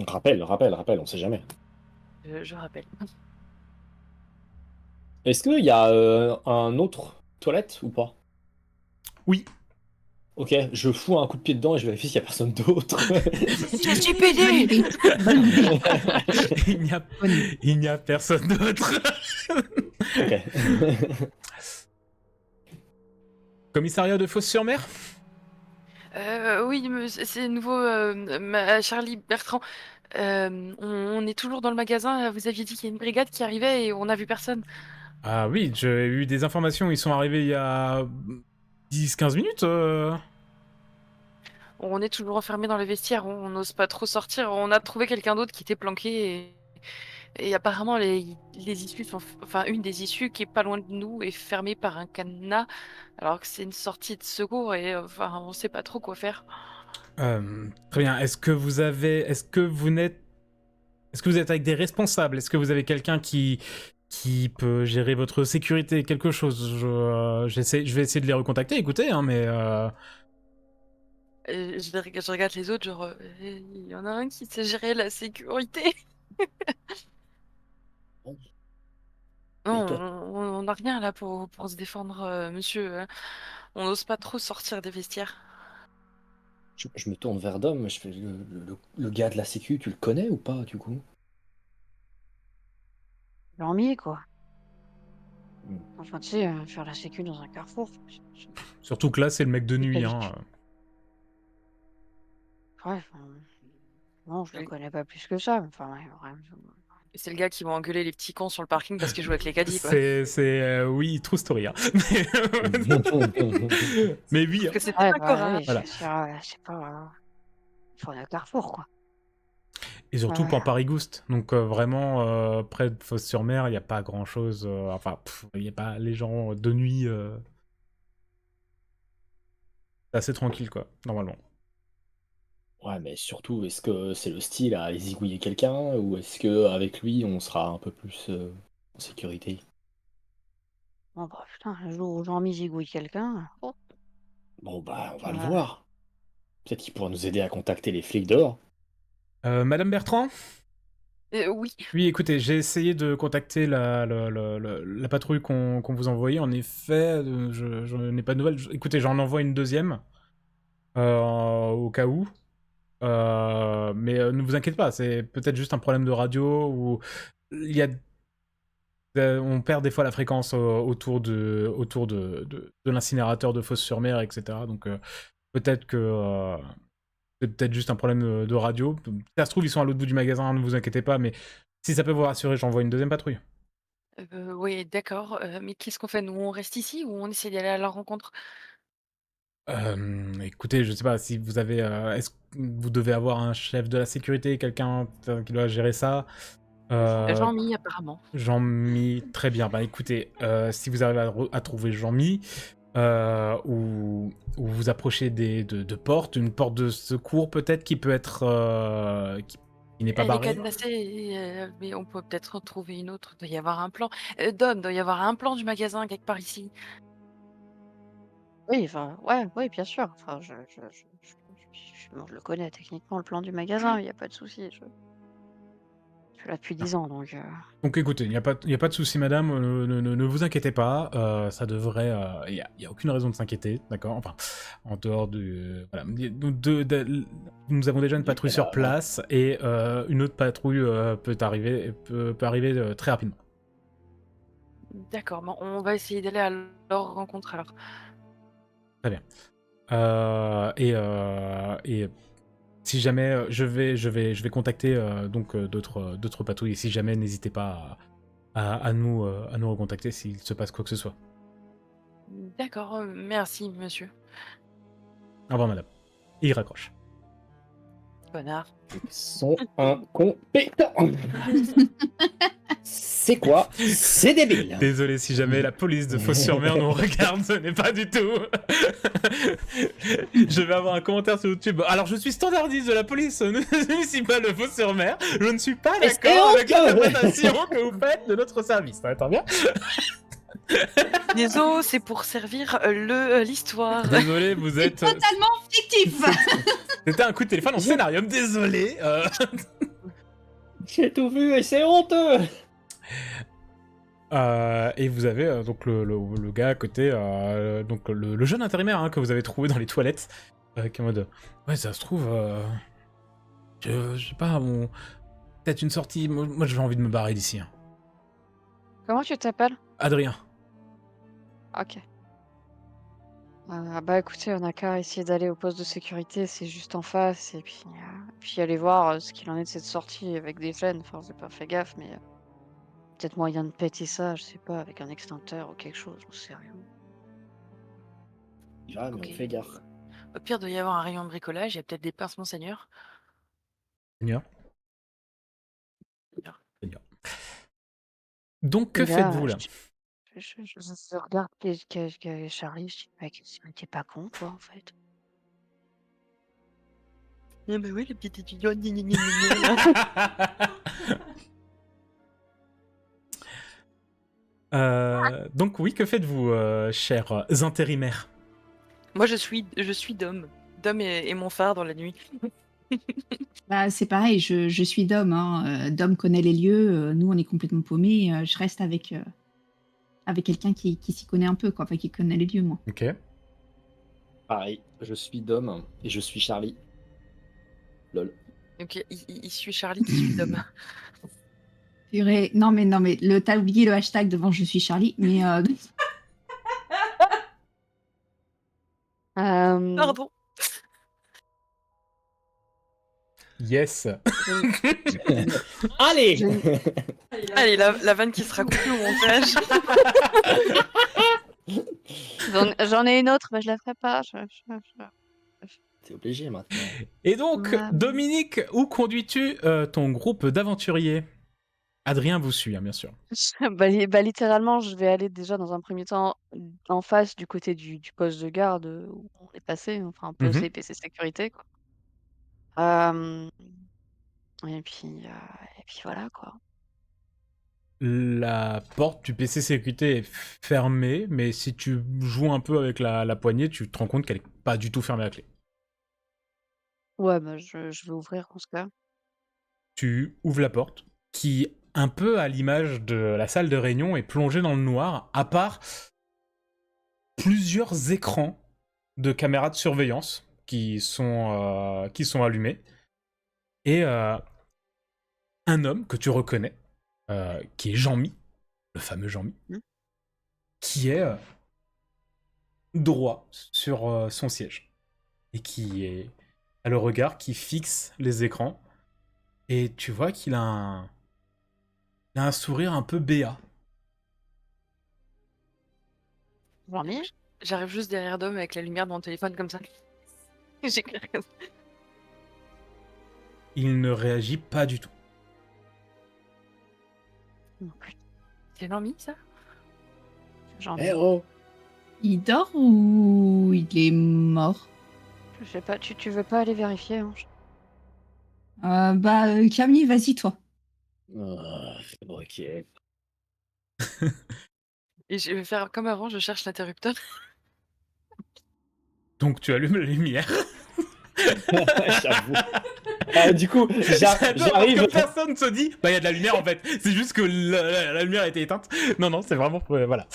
Speaker 3: Rappelle, on sait jamais.
Speaker 2: Je rappelle.
Speaker 3: Est-ce qu'il y a un autre toilette ou pas?
Speaker 1: Oui.
Speaker 3: Ok, je fous un coup de pied dedans et je vérifie s'il n'y a personne d'autre.
Speaker 2: Je suis
Speaker 4: Bonne
Speaker 2: pédé!
Speaker 4: idée. Bonne idée.
Speaker 1: il n'y a,
Speaker 4: Bonne idée.
Speaker 1: il n'y a personne d'autre.
Speaker 3: Ok.
Speaker 1: Commissariat de Fos-sur-Mer.
Speaker 2: Oui, c'est nouveau, Charlie Bertrand. On est toujours dans le magasin. Vous aviez dit qu'il y a une brigade qui arrivait et on n'a vu personne.
Speaker 1: Ah oui, j'ai eu des informations. Ils sont arrivés il y a 10-15 minutes.
Speaker 2: On est toujours enfermé dans les vestiaires. On n'ose pas trop sortir. On a trouvé quelqu'un d'autre qui était planqué et apparemment les issues sont, enfin une des issues qui est pas loin de nous est fermée par un cadenas, alors que c'est une sortie de secours et enfin on sait pas trop quoi faire.
Speaker 1: Très bien. Est-ce que vous êtes avec des responsables? Est-ce que vous avez quelqu'un qui peut gérer votre sécurité? Quelque chose? Je vais essayer de les recontacter. Écoutez, hein, mais
Speaker 2: Je regarde les autres, genre il y en a un qui sait gérer la sécurité.
Speaker 3: Et
Speaker 2: Non,
Speaker 3: toi,
Speaker 2: on n'a rien là pour se défendre, monsieur. On n'ose pas trop sortir des vestiaires.
Speaker 3: je me tourne vers Dom, je fais le gars de la sécu, tu le connais ou pas du coup?
Speaker 5: Dormi, quoi.
Speaker 3: Hmm.
Speaker 5: Enfin, tu sais, faire la sécu dans un carrefour,
Speaker 1: surtout que là, c'est le mec de
Speaker 5: j'ai pas
Speaker 1: nuit. Hein.
Speaker 5: l'habitude. Ouais, enfin, non, je le
Speaker 2: Oui.
Speaker 5: connais pas plus que ça. Enfin, ouais,
Speaker 2: C'est le gars qui va engueuler les petits cons sur le parking parce qu'il joue avec les caddies, quoi.
Speaker 1: Oui, true story. Hein. Mais oui,
Speaker 2: Sauf
Speaker 1: hein.
Speaker 2: que c'était
Speaker 5: ouais,
Speaker 2: pas
Speaker 5: bah,
Speaker 2: Cora.
Speaker 5: oui,
Speaker 1: Voilà.
Speaker 5: c'est pas. Il faut un carrefour, quoi.
Speaker 1: Et surtout
Speaker 5: Ouais.
Speaker 1: Pan Paris-Gouste. Donc vraiment, près de Fos-sur-Mer, il n'y a pas grand-chose. Enfin, il n'y a pas les gens de nuit. C'est assez tranquille, quoi, normalement.
Speaker 3: Ouais, mais surtout, est-ce que c'est le style à zigouiller quelqu'un ou est-ce que avec lui on sera un peu plus en sécurité?
Speaker 5: Bon, bah, putain, le jour où Jean-Mi zigouille quelqu'un. Oh,
Speaker 3: Bon bah on va le
Speaker 5: ouais.
Speaker 3: voir. Peut-être qu'il pourra nous aider à contacter les flics dehors.
Speaker 1: Madame Bertrand?
Speaker 2: Oui.
Speaker 1: Oui, écoutez, j'ai essayé de contacter la patrouille qu'on vous envoyait. En effet, je n'ai pas de nouvelles. Écoutez, j'en envoie une deuxième, au cas où. Mais ne vous inquiétez pas, c'est peut-être juste un problème de radio ou il y a on perd des fois la fréquence autour de l'incinérateur de Fos-sur-Mer, etc. Donc peut-être que c'est peut-être juste un problème de radio. Si ça se trouve, ils sont à l'autre bout du magasin, ne vous inquiétez pas, mais si ça peut vous rassurer, j'envoie une deuxième patrouille.
Speaker 2: Oui, d'accord. Mais qu'est-ce qu'on fait? Nous, on reste ici ou on essaie d'aller à la rencontre?
Speaker 1: Écoutez, je sais pas si vous avez. Est-ce que vous devez avoir un chef de la sécurité, quelqu'un qui doit gérer ça? Euh,
Speaker 2: Jean-Mi, apparemment.
Speaker 1: Jean-Mi, très bien. Bah écoutez, si vous arrivez à trouver Jean-Mi, ou vous approchez de portes, une porte de secours peut-être qui peut être. Qui n'est pas
Speaker 2: Elle est
Speaker 1: barrée.
Speaker 2: cadenassée, mais on peut peut-être en trouver une autre. Doit y avoir un plan. Dom, doit y avoir un plan du magasin quelque part ici.
Speaker 5: Oui, enfin, ouais, oui, bien sûr. Enfin, je le connais techniquement, le plan du magasin, il y a pas de souci. Je suis là depuis 10 ans, donc
Speaker 1: Donc écoutez, il y a pas de souci, madame, ne vous inquiétez pas, ça devrait... Il y a aucune raison de s'inquiéter, d'accord? Enfin, en dehors du... Voilà. Nous avons déjà une
Speaker 3: Du
Speaker 1: patrouille sur
Speaker 3: cadavre.
Speaker 1: place, et une autre patrouille peut arriver très rapidement.
Speaker 2: D'accord, bon, on va essayer d'aller à leur rencontre alors.
Speaker 1: Très bien. Et si jamais je vais contacter donc d'autres patrouilles, et si jamais n'hésitez pas à nous recontacter s'il se passe quoi que ce soit.
Speaker 2: D'accord, merci monsieur.
Speaker 1: Au revoir, madame. Et il raccroche.
Speaker 2: Connard.
Speaker 3: Ils sont incompétents. C'est quoi? C'est débile.
Speaker 1: Désolé si jamais la police de Fos-sur-Mer nous regarde, ce n'est pas du tout. Je vais avoir un commentaire sur YouTube. Alors, je suis standardiste de la police municipale de Fos-sur-Mer. Je ne suis pas
Speaker 3: Mais c'est
Speaker 1: d'accord avec
Speaker 3: honteux.
Speaker 1: l'interprétation que vous faites de notre service. Ça va bien?
Speaker 2: Désolé, c'est pour servir l'histoire.
Speaker 1: Désolé, vous
Speaker 4: C'est
Speaker 1: êtes.
Speaker 4: totalement fictif.
Speaker 1: C'était un coup de téléphone en scénarium. Désolé.
Speaker 3: J'ai tout vu et c'est honteux.
Speaker 1: Et vous avez donc le gars à côté, donc le jeune intérimaire hein, que vous avez trouvé dans les toilettes, qui est en mode ouais, ça se trouve, je sais pas, peut-être une sortie. Moi j'ai envie de me barrer d'ici. Hein.
Speaker 5: comment tu t'appelles?
Speaker 1: Adrien.
Speaker 5: OK. Bah, écoutez, on a qu'à essayer d'aller au poste de sécurité, c'est juste en face et puis aller voir, ce qu'il en est de cette sortie avec des jeunes. Enfin, j'ai pas fait gaffe, mais peut-être moyen de péter ça, je sais pas, avec un extincteur ou quelque chose, j'en sais rien.
Speaker 3: Ah, mais
Speaker 2: Ok.
Speaker 3: on fait gaffe.
Speaker 2: Au pire, doit y avoir un rayon de bricolage, il y a peut-être des pinces monseigneur.
Speaker 1: Seigneur.
Speaker 2: Bien.
Speaker 1: Seigneur. Donc que
Speaker 5: Et là,
Speaker 1: faites-vous là?
Speaker 5: je regarde Charlie, je dis: «Mec, mais tu pas con toi, en fait?»
Speaker 2: Ah bah oui, le petit étudiant, gna gna gna gna gna.
Speaker 1: Donc oui, que faites-vous, chers intérimaires?
Speaker 2: Moi, je suis Dom. Dom est mon phare dans la nuit.
Speaker 4: Bah, c'est pareil, je suis Dom. Hein. Dom connaît les lieux. Nous, on est complètement paumés. Je reste avec quelqu'un qui s'y connaît un peu, quoi. Enfin, qui connaît les lieux, moi.
Speaker 1: Ok.
Speaker 3: Pareil, je suis Dom et je suis Charlie. Lol.
Speaker 2: Donc, il suit Charlie qui suit Dom.
Speaker 4: Purée. Non, mais t'as oublié le hashtag devant je suis Charlie. Mais
Speaker 5: Hem,
Speaker 2: Pardon.
Speaker 1: Yes.
Speaker 3: Allez.
Speaker 5: j'ai une
Speaker 2: Allez, la vanne qui sera coupée au montage.
Speaker 5: j'en ai une autre, mais je la ferai pas. Je
Speaker 3: T'es obligé maintenant.
Speaker 1: Et donc,
Speaker 5: Hem,
Speaker 1: Dominique, où conduis-tu ton groupe d'aventuriers? Adrien vous suit, hein, bien sûr.
Speaker 5: bah, littéralement, je vais aller déjà dans un premier temps en face du côté du poste de garde, où on est passé, enfin
Speaker 1: Mhm.
Speaker 5: PC sécurité, quoi. Hem et puis voilà, quoi.
Speaker 1: La porte du PC sécurité est fermée, mais si tu joues un peu avec la poignée, tu te rends compte qu'elle est pas du tout fermée à clé.
Speaker 5: Ouais, bah, je vais ouvrir en ce cas.
Speaker 1: Tu ouvres la porte, qui, un peu à l'image de la salle de réunion, est plongée dans le noir, à part plusieurs écrans de caméras de surveillance qui sont allumés, et un homme que tu reconnais, qui est Jean-Mi, le fameux Jean-Mi,
Speaker 5: Mmh.
Speaker 1: qui est droit sur son siège et qui a le regard qui fixe les écrans, et tu vois qu'il il a un sourire un peu béat.
Speaker 5: Jean-Mi?
Speaker 2: J'arrive juste derrière Dom avec la lumière de mon téléphone comme ça. J'écris comme ça.
Speaker 1: Il ne réagit pas du tout.
Speaker 5: Non plus.
Speaker 2: C'est Jean-Mi, ça?
Speaker 5: Jean-Mi.
Speaker 3: Eh oh.
Speaker 4: il dort ou il est mort?
Speaker 5: Je sais pas, tu veux pas aller vérifier, Ange?
Speaker 4: Camille, vas-y, toi.
Speaker 3: Ah, ok.
Speaker 2: Et je vais faire comme avant, je cherche l'interrupteur.
Speaker 1: Donc tu allumes la lumière.
Speaker 3: J'avoue. Du coup,
Speaker 1: J'adore parce
Speaker 3: j'arrive.
Speaker 1: que personne se dit, bah il y a de la lumière en fait. C'est juste que la lumière a été éteinte. Non, c'est vraiment voilà.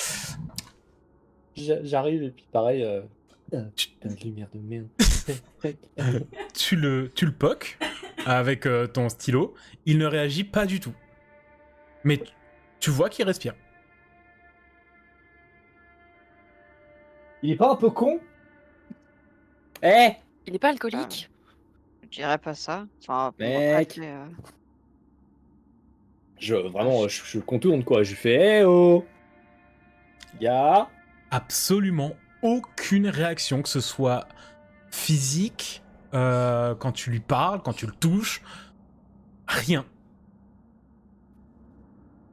Speaker 3: J'arrive et puis pareil. Putain de lumière de merde.
Speaker 1: Tu le poques avec ton stylo. Il ne réagit pas du tout. Mais tu vois qu'il respire.
Speaker 3: Il est pas un peu con? Eh
Speaker 2: Il est pas alcoolique?
Speaker 5: Je dirais pas ça. Enfin, bon,
Speaker 3: Mec.
Speaker 5: après,
Speaker 3: Vraiment, je contourne quoi. Je fais, eh oh! Ya!
Speaker 1: Absolument aucune réaction, que ce soit physique, quand tu lui parles, quand tu le touches. Rien.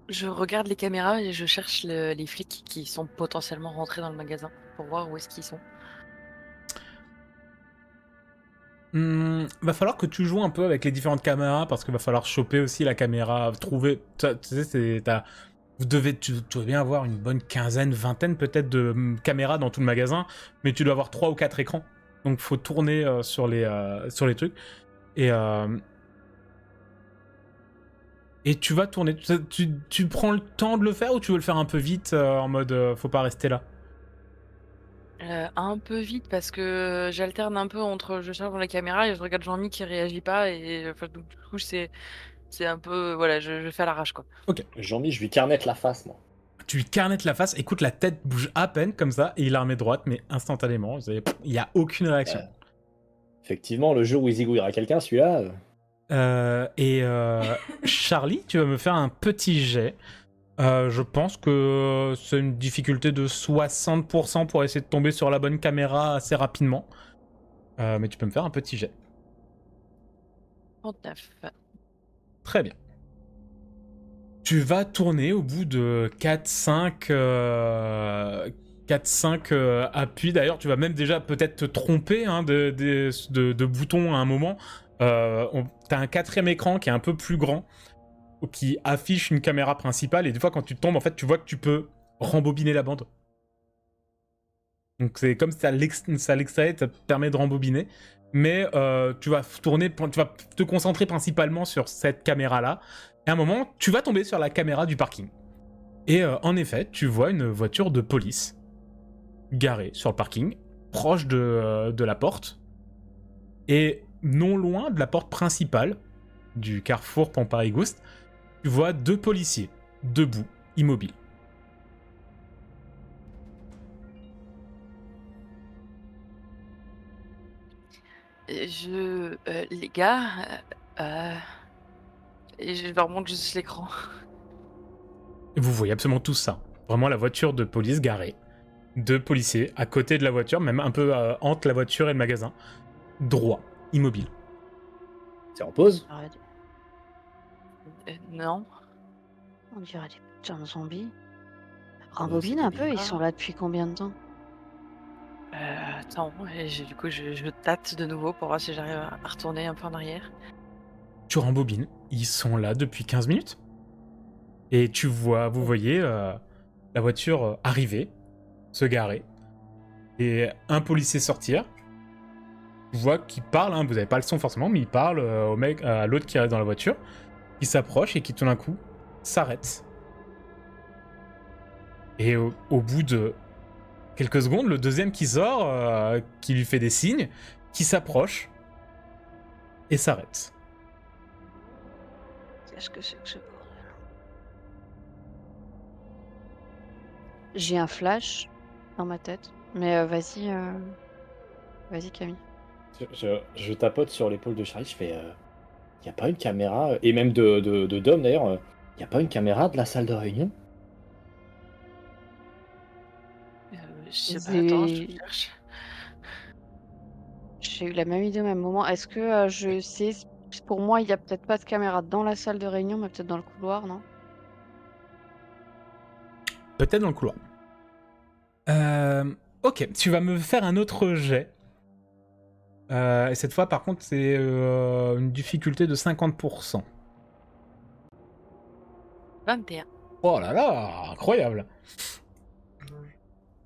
Speaker 2: Je regarde les caméras et je cherche les flics qui sont potentiellement rentrés dans le magasin pour voir où est-ce qu'ils sont.
Speaker 1: Va falloir que tu joues un peu avec les différentes caméras parce qu'il va falloir choper aussi la caméra, trouver. Tu sais, tu dois bien avoir une bonne quinzaine, vingtaine peut-être de caméras dans tout le magasin, mais tu dois avoir 3 ou 4 écrans. Donc faut tourner sur les trucs. Et tu vas tourner. Tu prends le temps de le faire ou tu veux le faire un peu vite en mode faut pas rester là?
Speaker 2: Un peu vite parce que j'alterne un peu entre je cherche dans la caméra et je regarde Jean-Mi qui réagit pas et enfin, donc du coup c'est un peu voilà, je fais à l'arrache quoi.
Speaker 3: Jean-Mi, je lui carnette la face, moi.
Speaker 1: Tu lui carnettes la face, écoute, la tête bouge à peine comme ça et il la remet droite, mais instantanément. Il n'y a aucune réaction.
Speaker 3: Effectivement, le jour où il zigouillera quelqu'un, celui-là.
Speaker 1: Charlie, tu vas me faire un petit jet. Je pense que c'est une difficulté de 60% pour essayer de tomber sur la bonne caméra assez rapidement. Mais tu peux me faire un petit jet.
Speaker 2: 39.
Speaker 1: Très bien. Tu vas tourner au bout de 4-5 appuis. D'ailleurs, tu vas même déjà peut-être te tromper de boutons à un moment. T'as un 4e écran qui est un peu plus grand, qui affiche une caméra principale. Et des fois, quand tu tombes, en fait, tu vois que tu peux rembobiner la bande. Donc c'est comme ça l'extrait, ça te permet de rembobiner. Mais tu vas te concentrer principalement sur cette caméra-là. Et à un moment, tu vas tomber sur la caméra du parking. Et en effet, tu vois une voiture de police garée sur le parking, proche de la porte. Et non loin de la porte principale du carrefour Pont-Paris-Gouste, tu vois 2 policiers, debout, immobiles.
Speaker 2: Les gars, et je leur montre juste l'écran.
Speaker 1: Et vous voyez absolument tout ça. Vraiment la voiture de police garée. 2 policiers à côté de la voiture, même un peu entre la voiture et le magasin. Droit, immobile.
Speaker 3: C'est en pause?
Speaker 5: arrête.
Speaker 2: Non.
Speaker 5: On dirait des putains de zombies.
Speaker 3: c'est
Speaker 5: Rembobine
Speaker 3: des
Speaker 5: un peu, ils
Speaker 2: bizarre.
Speaker 5: sont là depuis combien de temps?
Speaker 2: Attends, et du coup je tâte de nouveau pour voir si j'arrive à retourner un peu en arrière.
Speaker 1: Tu rembobines, ils sont là depuis 15 minutes. Et vous voyez la voiture arriver, se garer, et un policier sortir. Tu vois qu'il parle, hein, vous n'avez pas le son forcément, mais il parle au mec, à l'autre qui reste dans la voiture, qui s'approche et qui tout d'un coup s'arrête. Et au bout de quelques secondes, le deuxième qui sort, qui lui fait des signes, qui s'approche et s'arrête.
Speaker 5: Qu'est-ce que c'est que ce bordel? J'ai un flash dans ma tête, mais vas-y Camille.
Speaker 3: Je tapote sur l'épaule de Charlie, je fais. Y a pas une caméra, et même de Dom d'ailleurs, y a pas une caméra de la salle de réunion?
Speaker 2: Je sais pas, attends, je
Speaker 5: J'ai
Speaker 2: cherche.
Speaker 5: j'ai eu la même idée au même moment. Est-ce que je sais, pour moi, il y a peut-être pas de caméra dans la salle de réunion, mais peut-être dans le couloir, non?
Speaker 1: Peut-être dans le couloir. Ok, tu vas me faire un autre jet. Et cette fois, par contre, c'est une difficulté de 50%.
Speaker 2: 21.
Speaker 1: Oh là là, incroyable.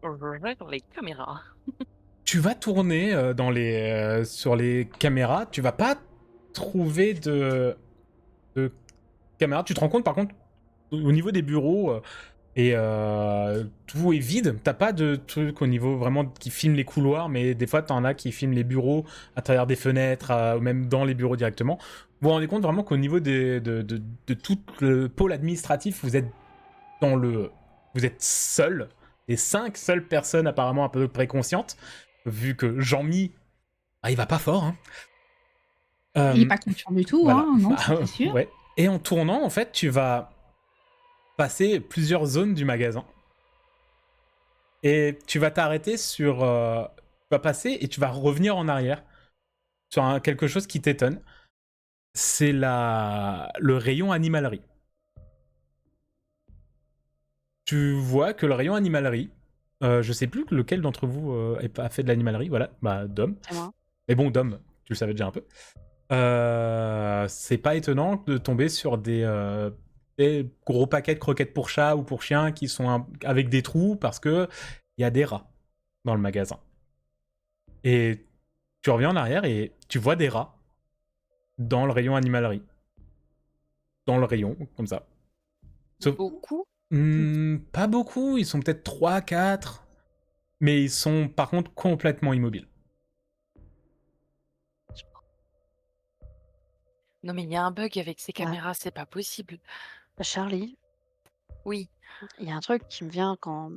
Speaker 2: Dans les caméras.
Speaker 1: tu vas tourner sur les caméras, tu vas pas trouver de caméras. Tu te rends compte par contre au niveau des bureaux tout est vide. T'as pas de truc au niveau vraiment qui filme les couloirs, mais des fois t'en as qui filment les bureaux à travers des fenêtres, ou même dans les bureaux directement. Vous vous rendez compte vraiment qu'au niveau de tout le pôle administratif, vous êtes seul, les 5 seules personnes apparemment à peu près conscientes, vu que Jean-Mi, il va pas fort. Hein.
Speaker 4: Il est pas confiant du tout,
Speaker 1: Voilà.
Speaker 4: hein, non, c'est sûr.
Speaker 1: Ouais. Et en tournant, en fait, tu vas passer plusieurs zones du magasin. Et tu vas t'arrêter sur... tu vas passer et tu vas revenir en arrière sur quelque chose qui t'étonne. C'est le rayon animalerie. Tu vois que le rayon animalerie, je sais plus lequel d'entre vous a fait de l'animalerie, voilà, bah Dom.
Speaker 5: C'est moi.
Speaker 1: Mais bon, Dom, tu le savais déjà un peu. C'est pas étonnant de tomber sur des gros paquets de croquettes pour chat ou pour chien qui sont avec des trous parce que il y a des rats dans le magasin. Et tu reviens en arrière et tu vois des rats dans le rayon animalerie. Dans le rayon, comme ça.
Speaker 2: Beaucoup.
Speaker 1: Pas beaucoup, ils sont peut-être 3, 4. Mais ils sont par contre complètement immobiles.
Speaker 2: Non, mais il y a un bug avec ces
Speaker 5: Ouais.
Speaker 2: caméras, c'est pas possible.
Speaker 5: Charlie,
Speaker 2: Oui.
Speaker 5: il y a un truc qui me vient quand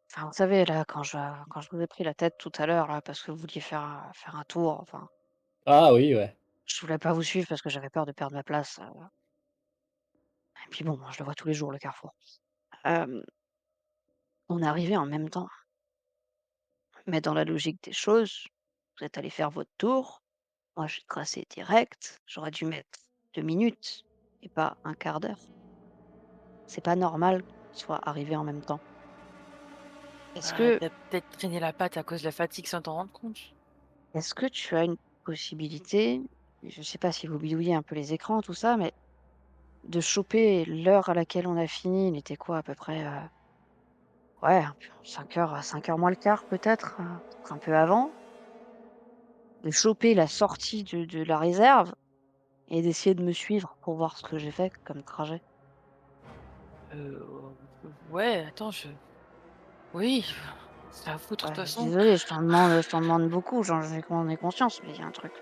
Speaker 5: enfin, vous savez, là, quand je vous ai pris la tête tout à l'heure, là, parce que vous vouliez faire un tour, enfin,
Speaker 3: Ah oui, ouais.
Speaker 5: je voulais pas vous suivre parce que j'avais peur de perdre ma place, et puis bon, moi, je le vois tous les jours, le Carrefour. Hem, on est arrivés en même temps, mais dans la logique des choses, vous êtes allés faire votre tour, moi, j'ai tracé direct, j'aurais dû mettre 2 minutes et pas un quart d'heure. C'est pas normal qu'on soit arrivés en même temps. Est-ce
Speaker 2: Bah,
Speaker 5: que
Speaker 2: tu peut-être traîné la patte à cause de la fatigue sans t'en rendre compte.
Speaker 5: est-ce que tu as une possibilité, je sais pas si vous bidouillez un peu les écrans, tout ça, mais de choper l'heure à laquelle on a fini, il était quoi à peu près, ouais, un peu 5 heures moins le quart peut-être, peut-être un peu avant. De choper la sortie de la réserve et d'essayer de me suivre pour voir ce que j'ai fait comme trajet.
Speaker 2: Heu, ouais, attends, oui, c'est à vous de toute
Speaker 5: Ouais,
Speaker 2: façon.
Speaker 5: désolée, je t'en demande beaucoup, j'en ai conscience, mais il y a un truc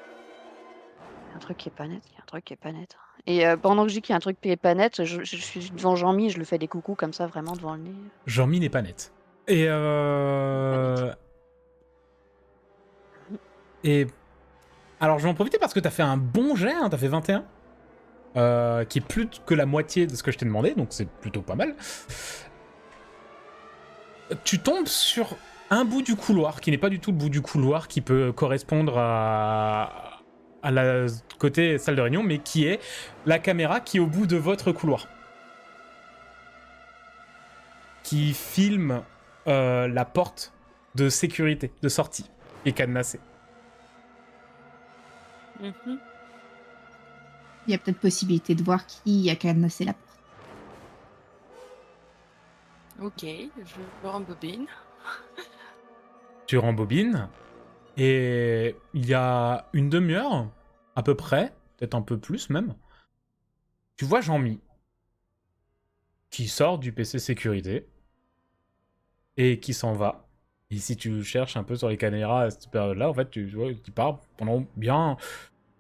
Speaker 5: qui est pas net, il y a un truc qui est pas net. Et pendant que je dis qu'il y a un truc qui est pas net, je suis devant Jean-Mi, je lui fais des coucous comme ça vraiment devant le nez.
Speaker 1: Jean-Mi n'est pas net. Et
Speaker 5: Pas net. Mmh.
Speaker 1: et alors je vais en profiter parce que t'as fait un bon jet, hein, t'as fait 21. Qui est plus que la moitié de ce que je t'ai demandé, donc c'est plutôt pas mal. Tu tombes sur un bout du couloir, qui n'est pas du tout le bout du couloir qui peut correspondre à la côté salle de réunion, mais qui est la caméra qui est au bout de votre couloir. Qui filme la porte de sécurité, de sortie, qui est cadenassée.
Speaker 2: Mmh.
Speaker 4: Il y a peut-être possibilité de voir qui a cadenassé la porte.
Speaker 2: OK, je rembobine.
Speaker 1: Tu rembobines, et il y a une demi-heure, à peu près, peut-être un peu plus même, tu vois Jean-Mi, qui sort du PC sécurité, et qui s'en va. Et si tu cherches un peu sur les caméras à cette période-là, en fait, tu vois, il part pendant bien...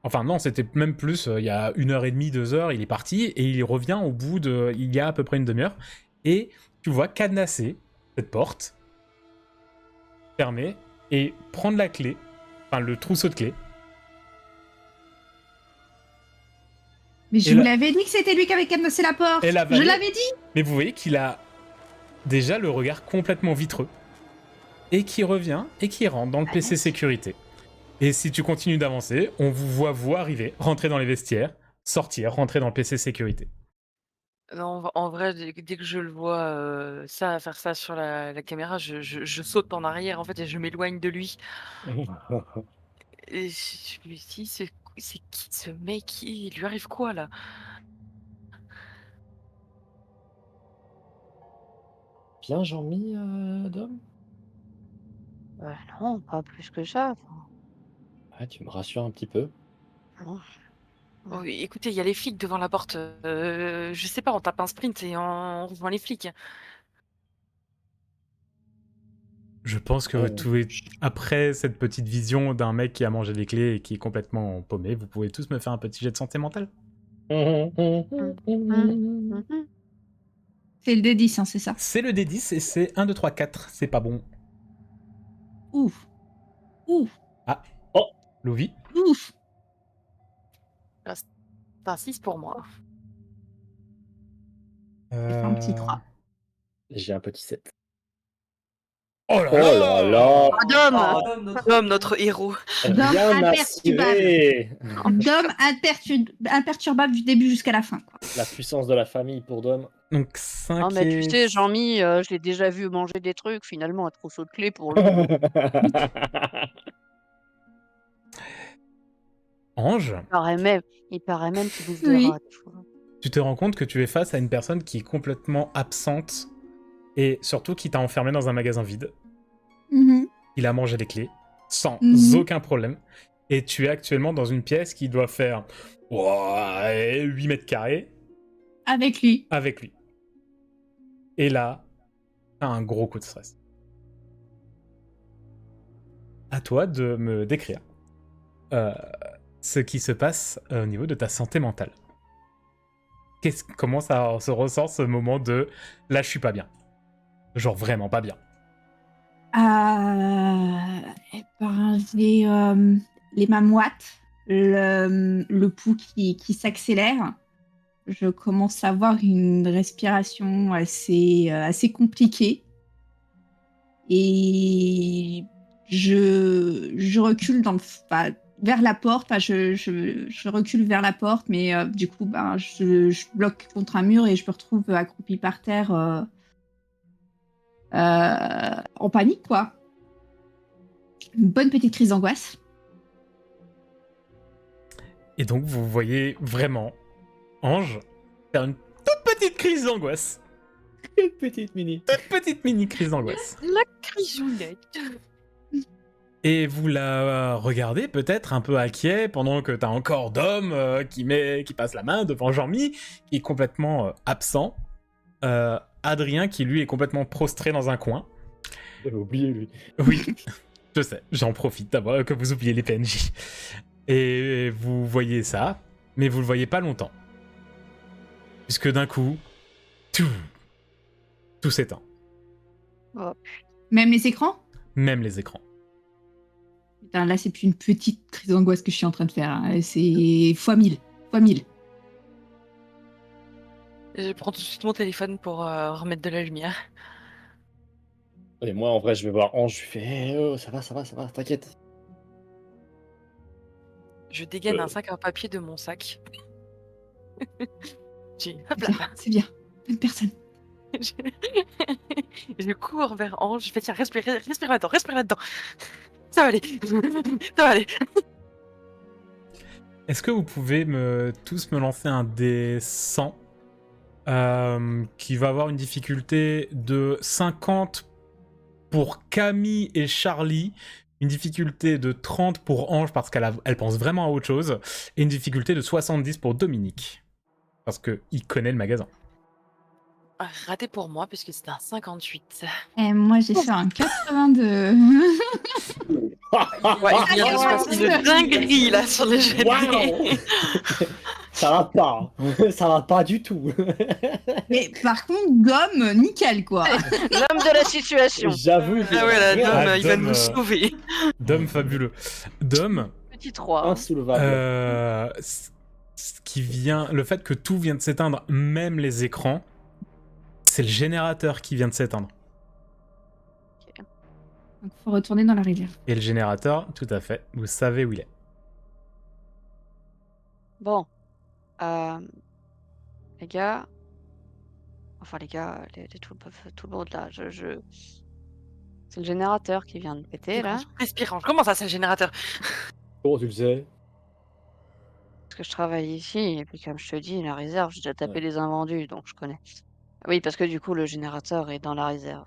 Speaker 1: Enfin non, c'était même plus, il y a 1h30, 2 heures, il est parti, et il revient au bout de... Il y a à peu près une demi-heure, et tu vois cadenasser cette porte, fermer, et prendre la clé, enfin le trousseau de clés.
Speaker 4: Mais je
Speaker 1: Et
Speaker 4: vous
Speaker 1: là-
Speaker 4: l'avais dit que c'était lui qui avait cadenassé la porte.
Speaker 1: Et la
Speaker 4: Je
Speaker 1: vallée-
Speaker 4: l'avais dit.
Speaker 1: Mais vous voyez qu'il a déjà le regard complètement vitreux, et qui revient, et qui rentre dans le PC sécurité. Et si tu continues d'avancer, on vous voit arriver, rentrer dans les vestiaires, sortir, rentrer dans le PC sécurité.
Speaker 2: Non, en vrai, dès que je le vois, faire ça sur la caméra, je saute en arrière, en fait, et je m'éloigne de lui. Et je me dis: «C'est qui ce mec? Il lui arrive quoi, là?»
Speaker 3: Bien Jean-Mi, Dom?
Speaker 5: Non, pas plus que ça,
Speaker 3: Ah, tu me rassures un petit peu.
Speaker 5: non.
Speaker 2: Oh, écoutez, il y a les flics devant la porte. Je sais pas, on tape un sprint et on rejoint les flics.
Speaker 1: Je pense que après cette petite vision d'un mec qui a mangé les clés et qui est complètement paumé, vous pouvez tous me faire un petit jet de santé mentale.
Speaker 4: C'est le D10, hein, c'est ça.
Speaker 1: C'est le D10 et c'est 1, 2, 3, 4. C'est pas bon.
Speaker 4: Ouf. Ouf.
Speaker 1: Ah.
Speaker 3: Oh.
Speaker 1: Louis.
Speaker 4: Ouf.
Speaker 2: C'est un 6 pour moi.
Speaker 4: J'ai fait un petit 3.
Speaker 3: J'ai un petit 7.
Speaker 1: Oh là
Speaker 3: Oh là là.
Speaker 2: Dom, notre héros.
Speaker 3: Rien à
Speaker 4: imperturbable.
Speaker 3: cirer.
Speaker 4: Dom imperturbable du début jusqu'à la fin, quoi.
Speaker 3: La puissance de la famille pour Dom.
Speaker 1: Donc 5
Speaker 5: Non, mais
Speaker 1: et...
Speaker 5: tu sais, Jean-Mi, je l'ai déjà vu manger des trucs, finalement, un trousseau de clés pour lui.
Speaker 1: Ange,
Speaker 5: Il paraît même qu'il bouffe des
Speaker 4: Oui.
Speaker 5: rats, des fois.
Speaker 1: tu te rends compte que tu es face à une personne qui est complètement absente et surtout qui t'a enfermé dans un magasin vide.
Speaker 4: Mhm.
Speaker 1: Il a mangé les clés sans
Speaker 4: Mhm.
Speaker 1: aucun problème. Et tu es actuellement dans une pièce qui doit faire 8 mètres carrés
Speaker 4: Avec lui.
Speaker 1: avec lui. Et là, t'as un gros coup de stress. À toi de me décrire ce qui se passe au niveau de ta santé mentale. Comment ça se ressent ce moment de là, je suis pas bien. Genre vraiment pas bien.
Speaker 4: Eh ben, j'ai les mains moites, le pouls qui s'accélère. Je commence à avoir une respiration assez compliquée. Et je recule vers la porte. Enfin, je recule vers la porte, mais du coup, je bloque contre un mur et je me retrouve accroupie par terre en panique, quoi. Une bonne petite crise d'angoisse.
Speaker 1: Et donc, vous voyez vraiment Ange faire une toute petite crise d'angoisse.
Speaker 3: Une petite mini.
Speaker 1: Toute petite mini crise d'angoisse.
Speaker 2: La crisounette.
Speaker 1: Et vous la regardez peut-être un peu inquiet pendant que t'as encore Dom qui passe la main devant Jean-Mi, qui est complètement absent. Adrien qui lui est complètement prostré dans un coin.
Speaker 3: J'avais oublié lui.
Speaker 1: Oui, je sais, j'en profite d'abord que vous oubliez les PNJ. Et vous voyez ça, mais vous le voyez pas longtemps. Puisque d'un coup, tout s'éteint.
Speaker 5: Oh,
Speaker 4: Même les écrans.
Speaker 1: Même les écrans.
Speaker 4: Putain, là, c'est plus une petite crise d'angoisse que je suis en train de faire, hein. C'est fois 1000. Fois 1000.
Speaker 2: Je prends tout de suite mon téléphone pour remettre de la lumière.
Speaker 3: Et moi, en vrai, je vais voir Ange. Je lui fais oh, ça va, t'inquiète.
Speaker 2: Je dégaine un sac à papier de mon sac. Hop là.
Speaker 4: C'est bien. Bonne personne.
Speaker 2: Je cours vers Ange. Je fais tiens, respire là-dedans, respire là-dedans. Ça va aller. Ça va aller.
Speaker 1: Est-ce que vous pouvez tous me lancer un D100 qui va avoir une difficulté de 50 pour Camille et Charlie, une difficulté de 30 pour Ange parce qu'elle pense vraiment à autre chose, et une difficulté de 70 pour Dominique parce qu'il connaît le magasin.
Speaker 2: Raté pour moi puisque c'était un 58.
Speaker 4: Et moi, j'ai fait un 82.
Speaker 2: Ouais, il vient de se passer une dinguerie là sur les jets de dés.
Speaker 3: Ça va pas. Ça va pas du tout.
Speaker 4: Mais par contre, gomme, nickel, quoi.
Speaker 5: l'homme de la situation.
Speaker 3: J'avoue.
Speaker 2: Ah ouais, là, Dom, il va
Speaker 1: Dom,
Speaker 2: nous sauver.
Speaker 1: Dom fabuleux. Dom,
Speaker 5: Petit 3.
Speaker 3: Insoulevable.
Speaker 1: le fait que tout vient de s'éteindre, même les écrans, c'est le générateur qui vient de s'éteindre.
Speaker 4: Donc, faut retourner dans la rivière.
Speaker 1: Et le générateur, tout à fait, vous savez où il est.
Speaker 5: Bon. Les gars. Enfin, les gars, tout le monde là. C'est le générateur qui vient de péter là.
Speaker 2: Respire, Ange. Comment ça, c'est le générateur?
Speaker 3: Comment tu le sais?
Speaker 5: Parce que je travaille ici, et puis comme je te dis, la réserve, j'ai déjà tapé
Speaker 3: Ouais.
Speaker 5: des invendus, donc je connais. Oui, parce que du coup, le générateur est dans la réserve.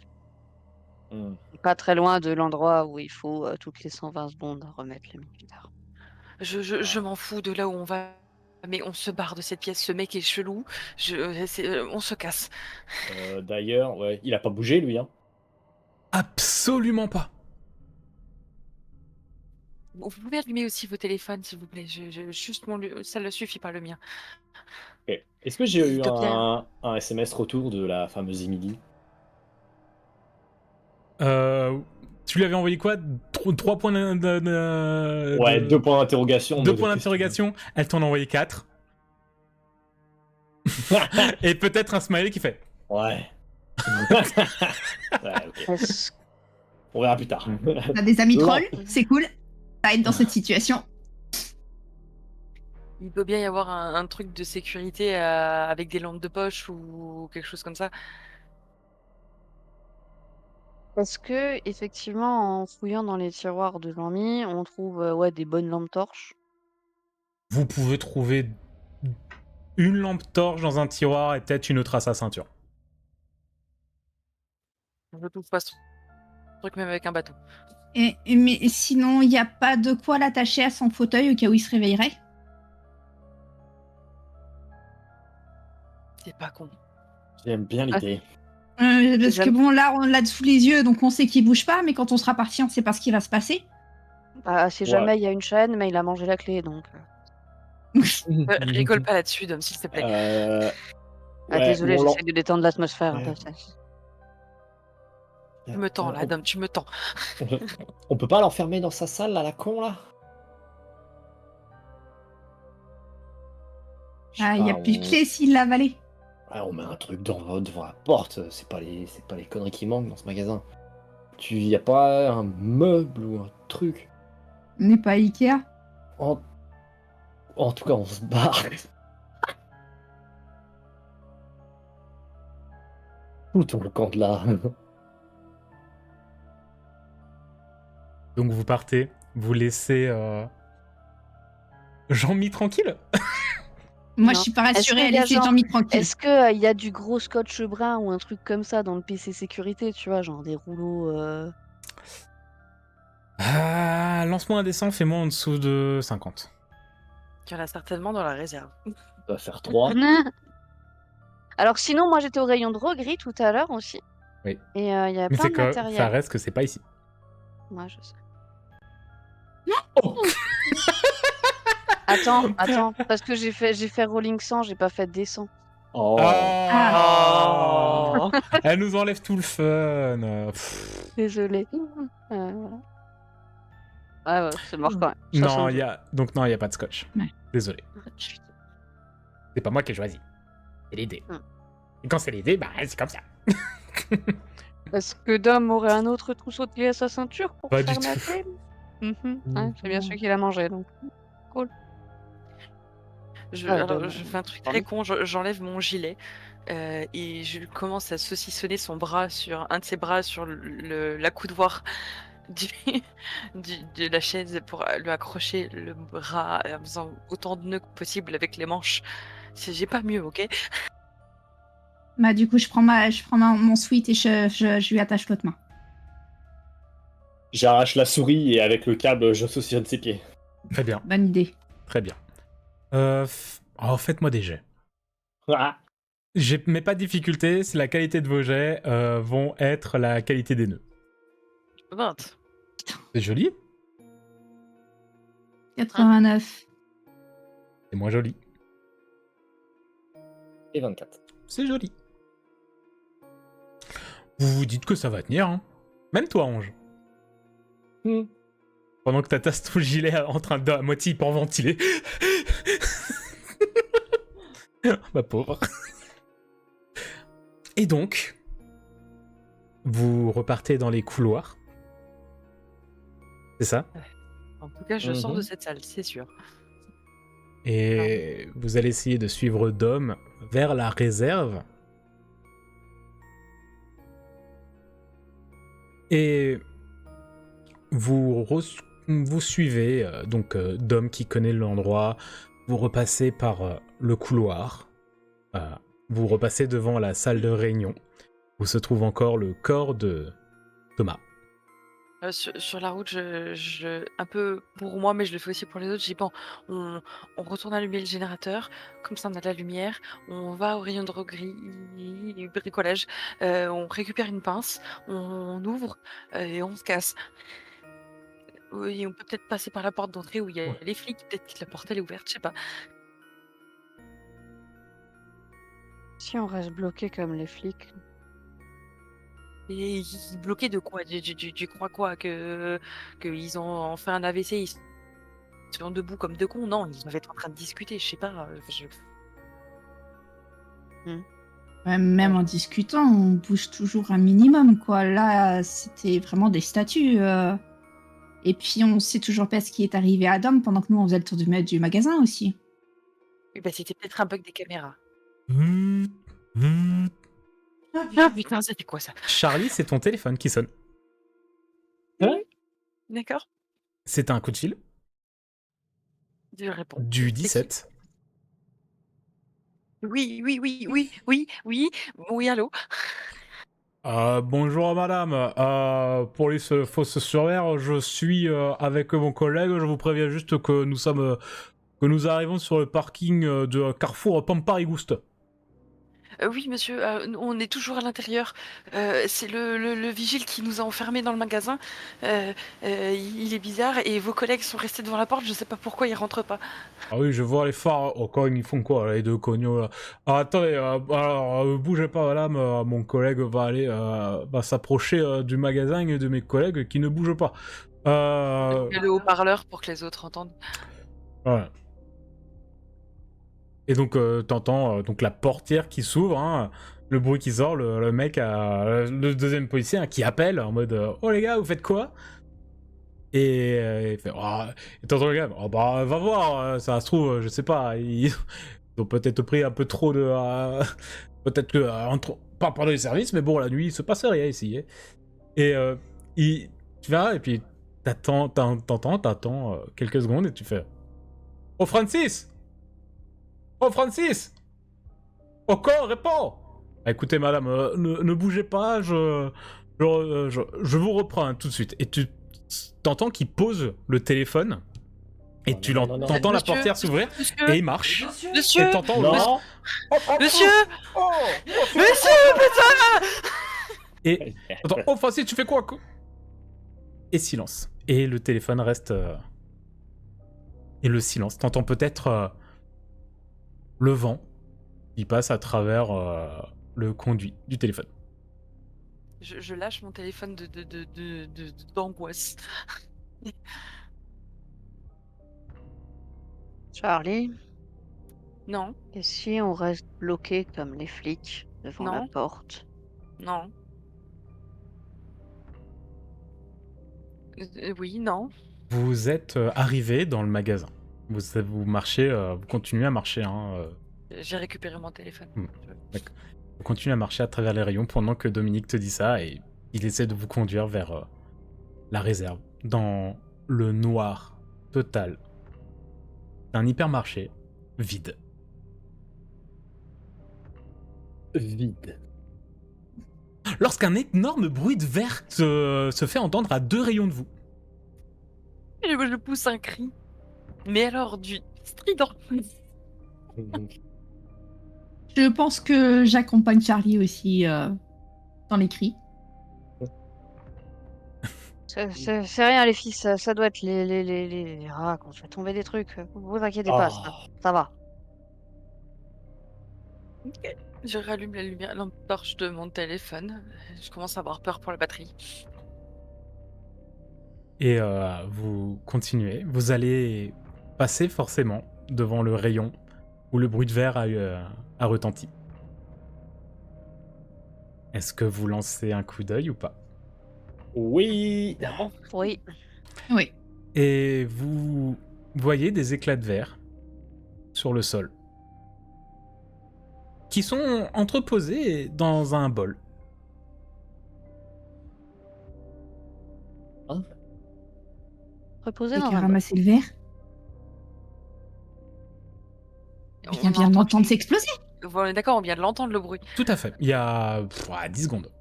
Speaker 3: Hmm.
Speaker 5: pas très loin de l'endroit où il faut toutes les 120 secondes remettre les moniteurs.
Speaker 2: Je m'en fous de là où on va, mais on se barre de cette pièce. Ce mec est chelou. On se casse.
Speaker 3: D'ailleurs, ouais, il a pas bougé lui, hein.
Speaker 1: Absolument pas.
Speaker 2: Vous pouvez allumer aussi vos téléphones, s'il vous plaît. Juste ça ne suffit pas le mien.
Speaker 3: Ok. Est-ce que j'ai
Speaker 2: S'il
Speaker 3: eu
Speaker 2: te plaît.
Speaker 3: un SMS retour de la fameuse Emily?
Speaker 1: Tu lui avais envoyé quoi? 3 points
Speaker 3: Ouais, 2 points d'interrogation.
Speaker 1: Deux points d'interrogation. Elle t'en a envoyé 4. Et peut-être un smiley qui fait.
Speaker 3: Ouais. Ouais, ok.
Speaker 5: Est-ce
Speaker 3: On verra plus tard.
Speaker 4: T'as des amis
Speaker 3: Non.
Speaker 4: trolls, c'est cool. Pas être dans cette situation.
Speaker 2: Il peut bien y avoir un truc de sécurité avec des lampes de poche ou quelque chose comme ça.
Speaker 5: Est-ce que, effectivement, en fouillant dans les tiroirs de Jean-Mi, on trouve ouais, des bonnes lampes torches?
Speaker 1: Vous pouvez trouver une lampe torche dans un tiroir et peut-être une autre à sa ceinture.
Speaker 2: Je ne trouve pas ce truc même avec un bâton.
Speaker 4: Mais sinon, il n'y a pas de quoi l'attacher à son fauteuil au cas où il se réveillerait.
Speaker 2: C'est pas con.
Speaker 3: J'aime bien l'idée.
Speaker 4: Parce que bon, là, on l'a sous les yeux, donc on sait qu'il bouge pas, mais quand on sera parti, on sait pas ce qui va se passer.
Speaker 5: Bah, si
Speaker 3: Ouais.
Speaker 5: jamais il y a une chaîne, mais il a mangé la clé, donc...
Speaker 2: Rigole pas là-dessus, Dom, s'il te plaît.
Speaker 5: Ah,
Speaker 3: Ouais,
Speaker 5: désolé,
Speaker 3: bon,
Speaker 5: j'essaie de détendre l'atmosphère.
Speaker 3: Ouais.
Speaker 2: Tu me tends là, Dom, tu me tends.
Speaker 3: On peut pas l'enfermer dans sa salle, là, la con, là? Je sais
Speaker 4: Ah, il n'y a
Speaker 3: pas,
Speaker 4: plus de clé s'il l'a avalé.
Speaker 3: Ouais, on met un truc devant la porte. C'est pas les conneries qui manquent dans ce magasin. Y a pas un meuble ou un truc?
Speaker 4: On n'est pas à Ikea.
Speaker 3: En tout cas, on se barre. Où ton camp de là?
Speaker 1: Donc vous partez, vous laissez Jean-Mi tranquille.
Speaker 4: Moi,
Speaker 5: Non.
Speaker 4: je suis pas
Speaker 5: Est-ce
Speaker 4: rassurée à
Speaker 5: qu'il y a
Speaker 4: laisser
Speaker 5: genre-
Speaker 4: Jean-Mi tranquille.
Speaker 5: Est-ce qu'il y a du gros scotch brun ou un truc comme ça dans le PC sécurité, tu vois, genre des rouleaux...
Speaker 1: Ah, lance-moi un dessin, fais-moi en dessous de 50.
Speaker 2: Il y en a certainement dans la réserve.
Speaker 3: On va faire 3.
Speaker 5: Alors sinon, moi j'étais au rayon de droguerie tout à l'heure aussi.
Speaker 1: Oui.
Speaker 5: Et il y a
Speaker 1: Mais
Speaker 5: plein
Speaker 1: c'est
Speaker 5: de
Speaker 1: que
Speaker 5: matériel.
Speaker 1: ça reste que c'est pas ici.
Speaker 5: Moi, je sais.
Speaker 3: Oh.
Speaker 5: Attends, parce que j'ai fait rolling 100, j'ai pas fait descend.
Speaker 3: Oh.
Speaker 1: Ah. Elle nous enlève tout le fun. Pff.
Speaker 5: Désolée. Ouais, c'est mort quand même.
Speaker 1: Non,
Speaker 5: 62.
Speaker 1: il y a pas de scotch.
Speaker 4: Ouais.
Speaker 1: Désolé. C'est pas moi qui ai choisi. C'est l'idée.
Speaker 5: Hmm.
Speaker 1: Et quand c'est l'idée, bah c'est comme ça.
Speaker 5: Est-ce que Dom aurait un autre trousseau de clés à sa ceinture pour
Speaker 1: Pas du
Speaker 5: fermer la
Speaker 1: tout.
Speaker 5: clé? Ouais, c'est bien sûr qu'il a mangé, donc.
Speaker 2: Alors,
Speaker 5: Dom,
Speaker 2: je fais un truc
Speaker 5: pardon.
Speaker 2: très con, j'enlève mon gilet et je commence à saucissonner son bras un de ses bras sur l'accoudoir de la chaise pour lui accrocher le bras en faisant autant de nœuds que possible avec les manches. J'ai pas mieux, ok?
Speaker 4: Bah, du coup, je prends mon sweat et je lui attache l'autre main.
Speaker 3: J'arrache la souris et avec le câble, je saucissonne ses pieds.
Speaker 1: Très bien,
Speaker 4: Bonne idée.
Speaker 1: très bien. Faites-moi des jets.
Speaker 3: Ah.
Speaker 1: Mais pas de difficulté, c'est la qualité de vos jets vont être la qualité des nœuds.
Speaker 2: 20.
Speaker 1: C'est joli,
Speaker 4: 89.
Speaker 1: c'est moins joli.
Speaker 3: Et 24.
Speaker 1: C'est joli. Vous vous dites que ça va tenir, hein. Même toi, Ange. Pendant que ta tasse ton gilet en train de à moitié hyperventiler. Ma pauvre. Et donc, vous repartez dans les couloirs. C'est ça?
Speaker 2: En tout cas, je sors de cette salle, c'est sûr.
Speaker 1: Et vous allez essayer de suivre Dom vers la réserve. Et vous suivez donc Dom qui connaît l'endroit. Vous repassez par le couloir. Vous repassez devant la salle de réunion où se trouve encore le corps de Thomas.
Speaker 2: Sur la route, un peu pour moi, mais je le fais aussi pour les autres, je dis: «Bon, on retourne allumer le générateur, comme ça on a de la lumière, on va au rayon de bricolage, on récupère une pince, on ouvre, et on se casse. Oui, on peut peut-être passer par la porte d'entrée où il y a
Speaker 1: Ouais.
Speaker 2: les flics, peut-être que la porte elle est ouverte, je sais pas».
Speaker 5: Si on reste bloqué comme les flics,
Speaker 2: Et ils bloqués de quoi? Tu crois quoi? Qu'ils ont fait un AVC, ils sont debout comme 2 cons? Non, ils doivent être en train de discuter, je sais pas, je
Speaker 4: Ouais, même en discutant, on bouge toujours un minimum, quoi. Là, c'était vraiment des statues. Et puis, on sait toujours pas ce qui est arrivé à Dom pendant que nous, on faisait le tour du magasin aussi.
Speaker 2: oui, bah, c'était peut-être un bug des caméras.
Speaker 1: Hmm, hmm.
Speaker 2: Ah putain, c'était quoi ça?
Speaker 1: Charlie, c'est ton téléphone qui sonne.
Speaker 3: Hein
Speaker 2: D'accord,
Speaker 1: C'est un coup de fil
Speaker 2: je réponds.
Speaker 1: du
Speaker 2: C'est qui?
Speaker 1: 17.
Speaker 2: Oui, oui, oui, oui, oui, oui, oui, allô?
Speaker 1: Bonjour madame, police fausse sur mer, je suis avec mon collègue, je vous préviens juste que que nous arrivons sur le parking de Carrefour Pamparigoust.
Speaker 2: Oui monsieur, nous on est toujours à l'intérieur. C'est le vigile qui nous a enfermés dans le magasin. Heu il est bizarre et vos collègues sont restés devant la porte, je sais pas pourquoi ils rentrent pas.
Speaker 1: Ah oui, je vois les phares, oh quand ils font quoi les deux cognos là? Ah, attendez, alors bougez pas madame, mon collègue va s'approcher du magasin et de mes collègues qui ne bougent pas.
Speaker 2: Mets le haut-parleur pour que les autres entendent.
Speaker 1: Ouais. Et donc, t'entends donc la portière qui s'ouvre, hein, le bruit qui sort, le mec, le deuxième policier hein, qui appelle en mode oh les gars, vous faites quoi? Et il fait oh, et t'entends le gars, oh bah va voir, ça se trouve, je sais pas, ils ont peut-être pris un peu trop de. Peut-être que. Pas pendant les services, mais bon, la nuit, il se passe rien ici. Hein. Et tu vas, et puis t'attends quelques secondes et tu fais oh Francis! Oh Francis! Encore, réponds! Ah, écoutez, madame, ne bougez pas, je vous reprends hein, tout de suite. Et tu t'entends qu'il pose le téléphone, et tu
Speaker 3: non, non, non.
Speaker 1: t'entends la
Speaker 2: Monsieur,
Speaker 1: portière s'ouvrir,
Speaker 2: monsieur,
Speaker 1: et il marche.
Speaker 2: monsieur,
Speaker 1: Et t'entends
Speaker 3: Non.
Speaker 2: monsieur, monsieur,
Speaker 1: Et t'entends, oh Francis, tu fais quoi? Et silence. Et le téléphone reste... Et le silence. T'entends peut-être le vent qui passe à travers le conduit du téléphone.
Speaker 2: je lâche mon téléphone d'angoisse.
Speaker 5: Charlie,
Speaker 2: Non,
Speaker 5: et si on reste bloqué comme les flics devant la
Speaker 2: non,
Speaker 5: porte?
Speaker 2: non. Oui, non.
Speaker 1: Vous êtes arrivé dans le magasin. Vous marchez, vous continuez à marcher. Hein,
Speaker 2: J'ai récupéré mon téléphone.
Speaker 1: D'accord. Vous continuez à marcher à travers les rayons pendant que Dominique te dit ça et il essaie de vous conduire vers la réserve. Dans le noir total d'un hypermarché vide.
Speaker 3: Vide.
Speaker 1: Lorsqu'un énorme bruit de verre se fait entendre à 2 rayons de vous.
Speaker 2: Et je pousse un cri. Mais alors, du strident.
Speaker 4: Je pense que j'accompagne Charlie aussi dans les cris.
Speaker 5: C'est rien les filles, ça doit être les rats qu'on fait tomber des trucs. Vous inquiétez pas, ça va.
Speaker 2: Ok. Je rallume la lumière, lampe torche de mon téléphone. Je commence à avoir peur pour la batterie.
Speaker 1: Et vous continuez. Vous allez passer forcément devant le rayon où le bruit de verre a retenti. Est-ce que vous lancez un coup d'œil ou pas?
Speaker 3: Oui.
Speaker 5: Oui.
Speaker 4: Oui.
Speaker 1: Et vous voyez des éclats de verre sur le sol qui sont entreposés dans un bol.
Speaker 5: Reposez
Speaker 4: Et
Speaker 5: dans
Speaker 4: qui a
Speaker 5: un bol.
Speaker 4: ramassé le verre.
Speaker 2: On
Speaker 4: Il vient de l'entendre s'exploser.
Speaker 2: On est d'accord, on vient de l'entendre le bruit.
Speaker 1: Tout à fait. Il y a 10 secondes.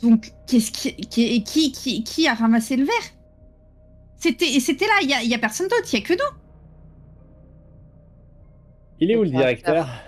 Speaker 4: Donc, qui a ramassé le verre? C'était là, il y a personne d'autre, il y a que nous.
Speaker 3: Il est où le
Speaker 5: Le directeur.
Speaker 3: directeur?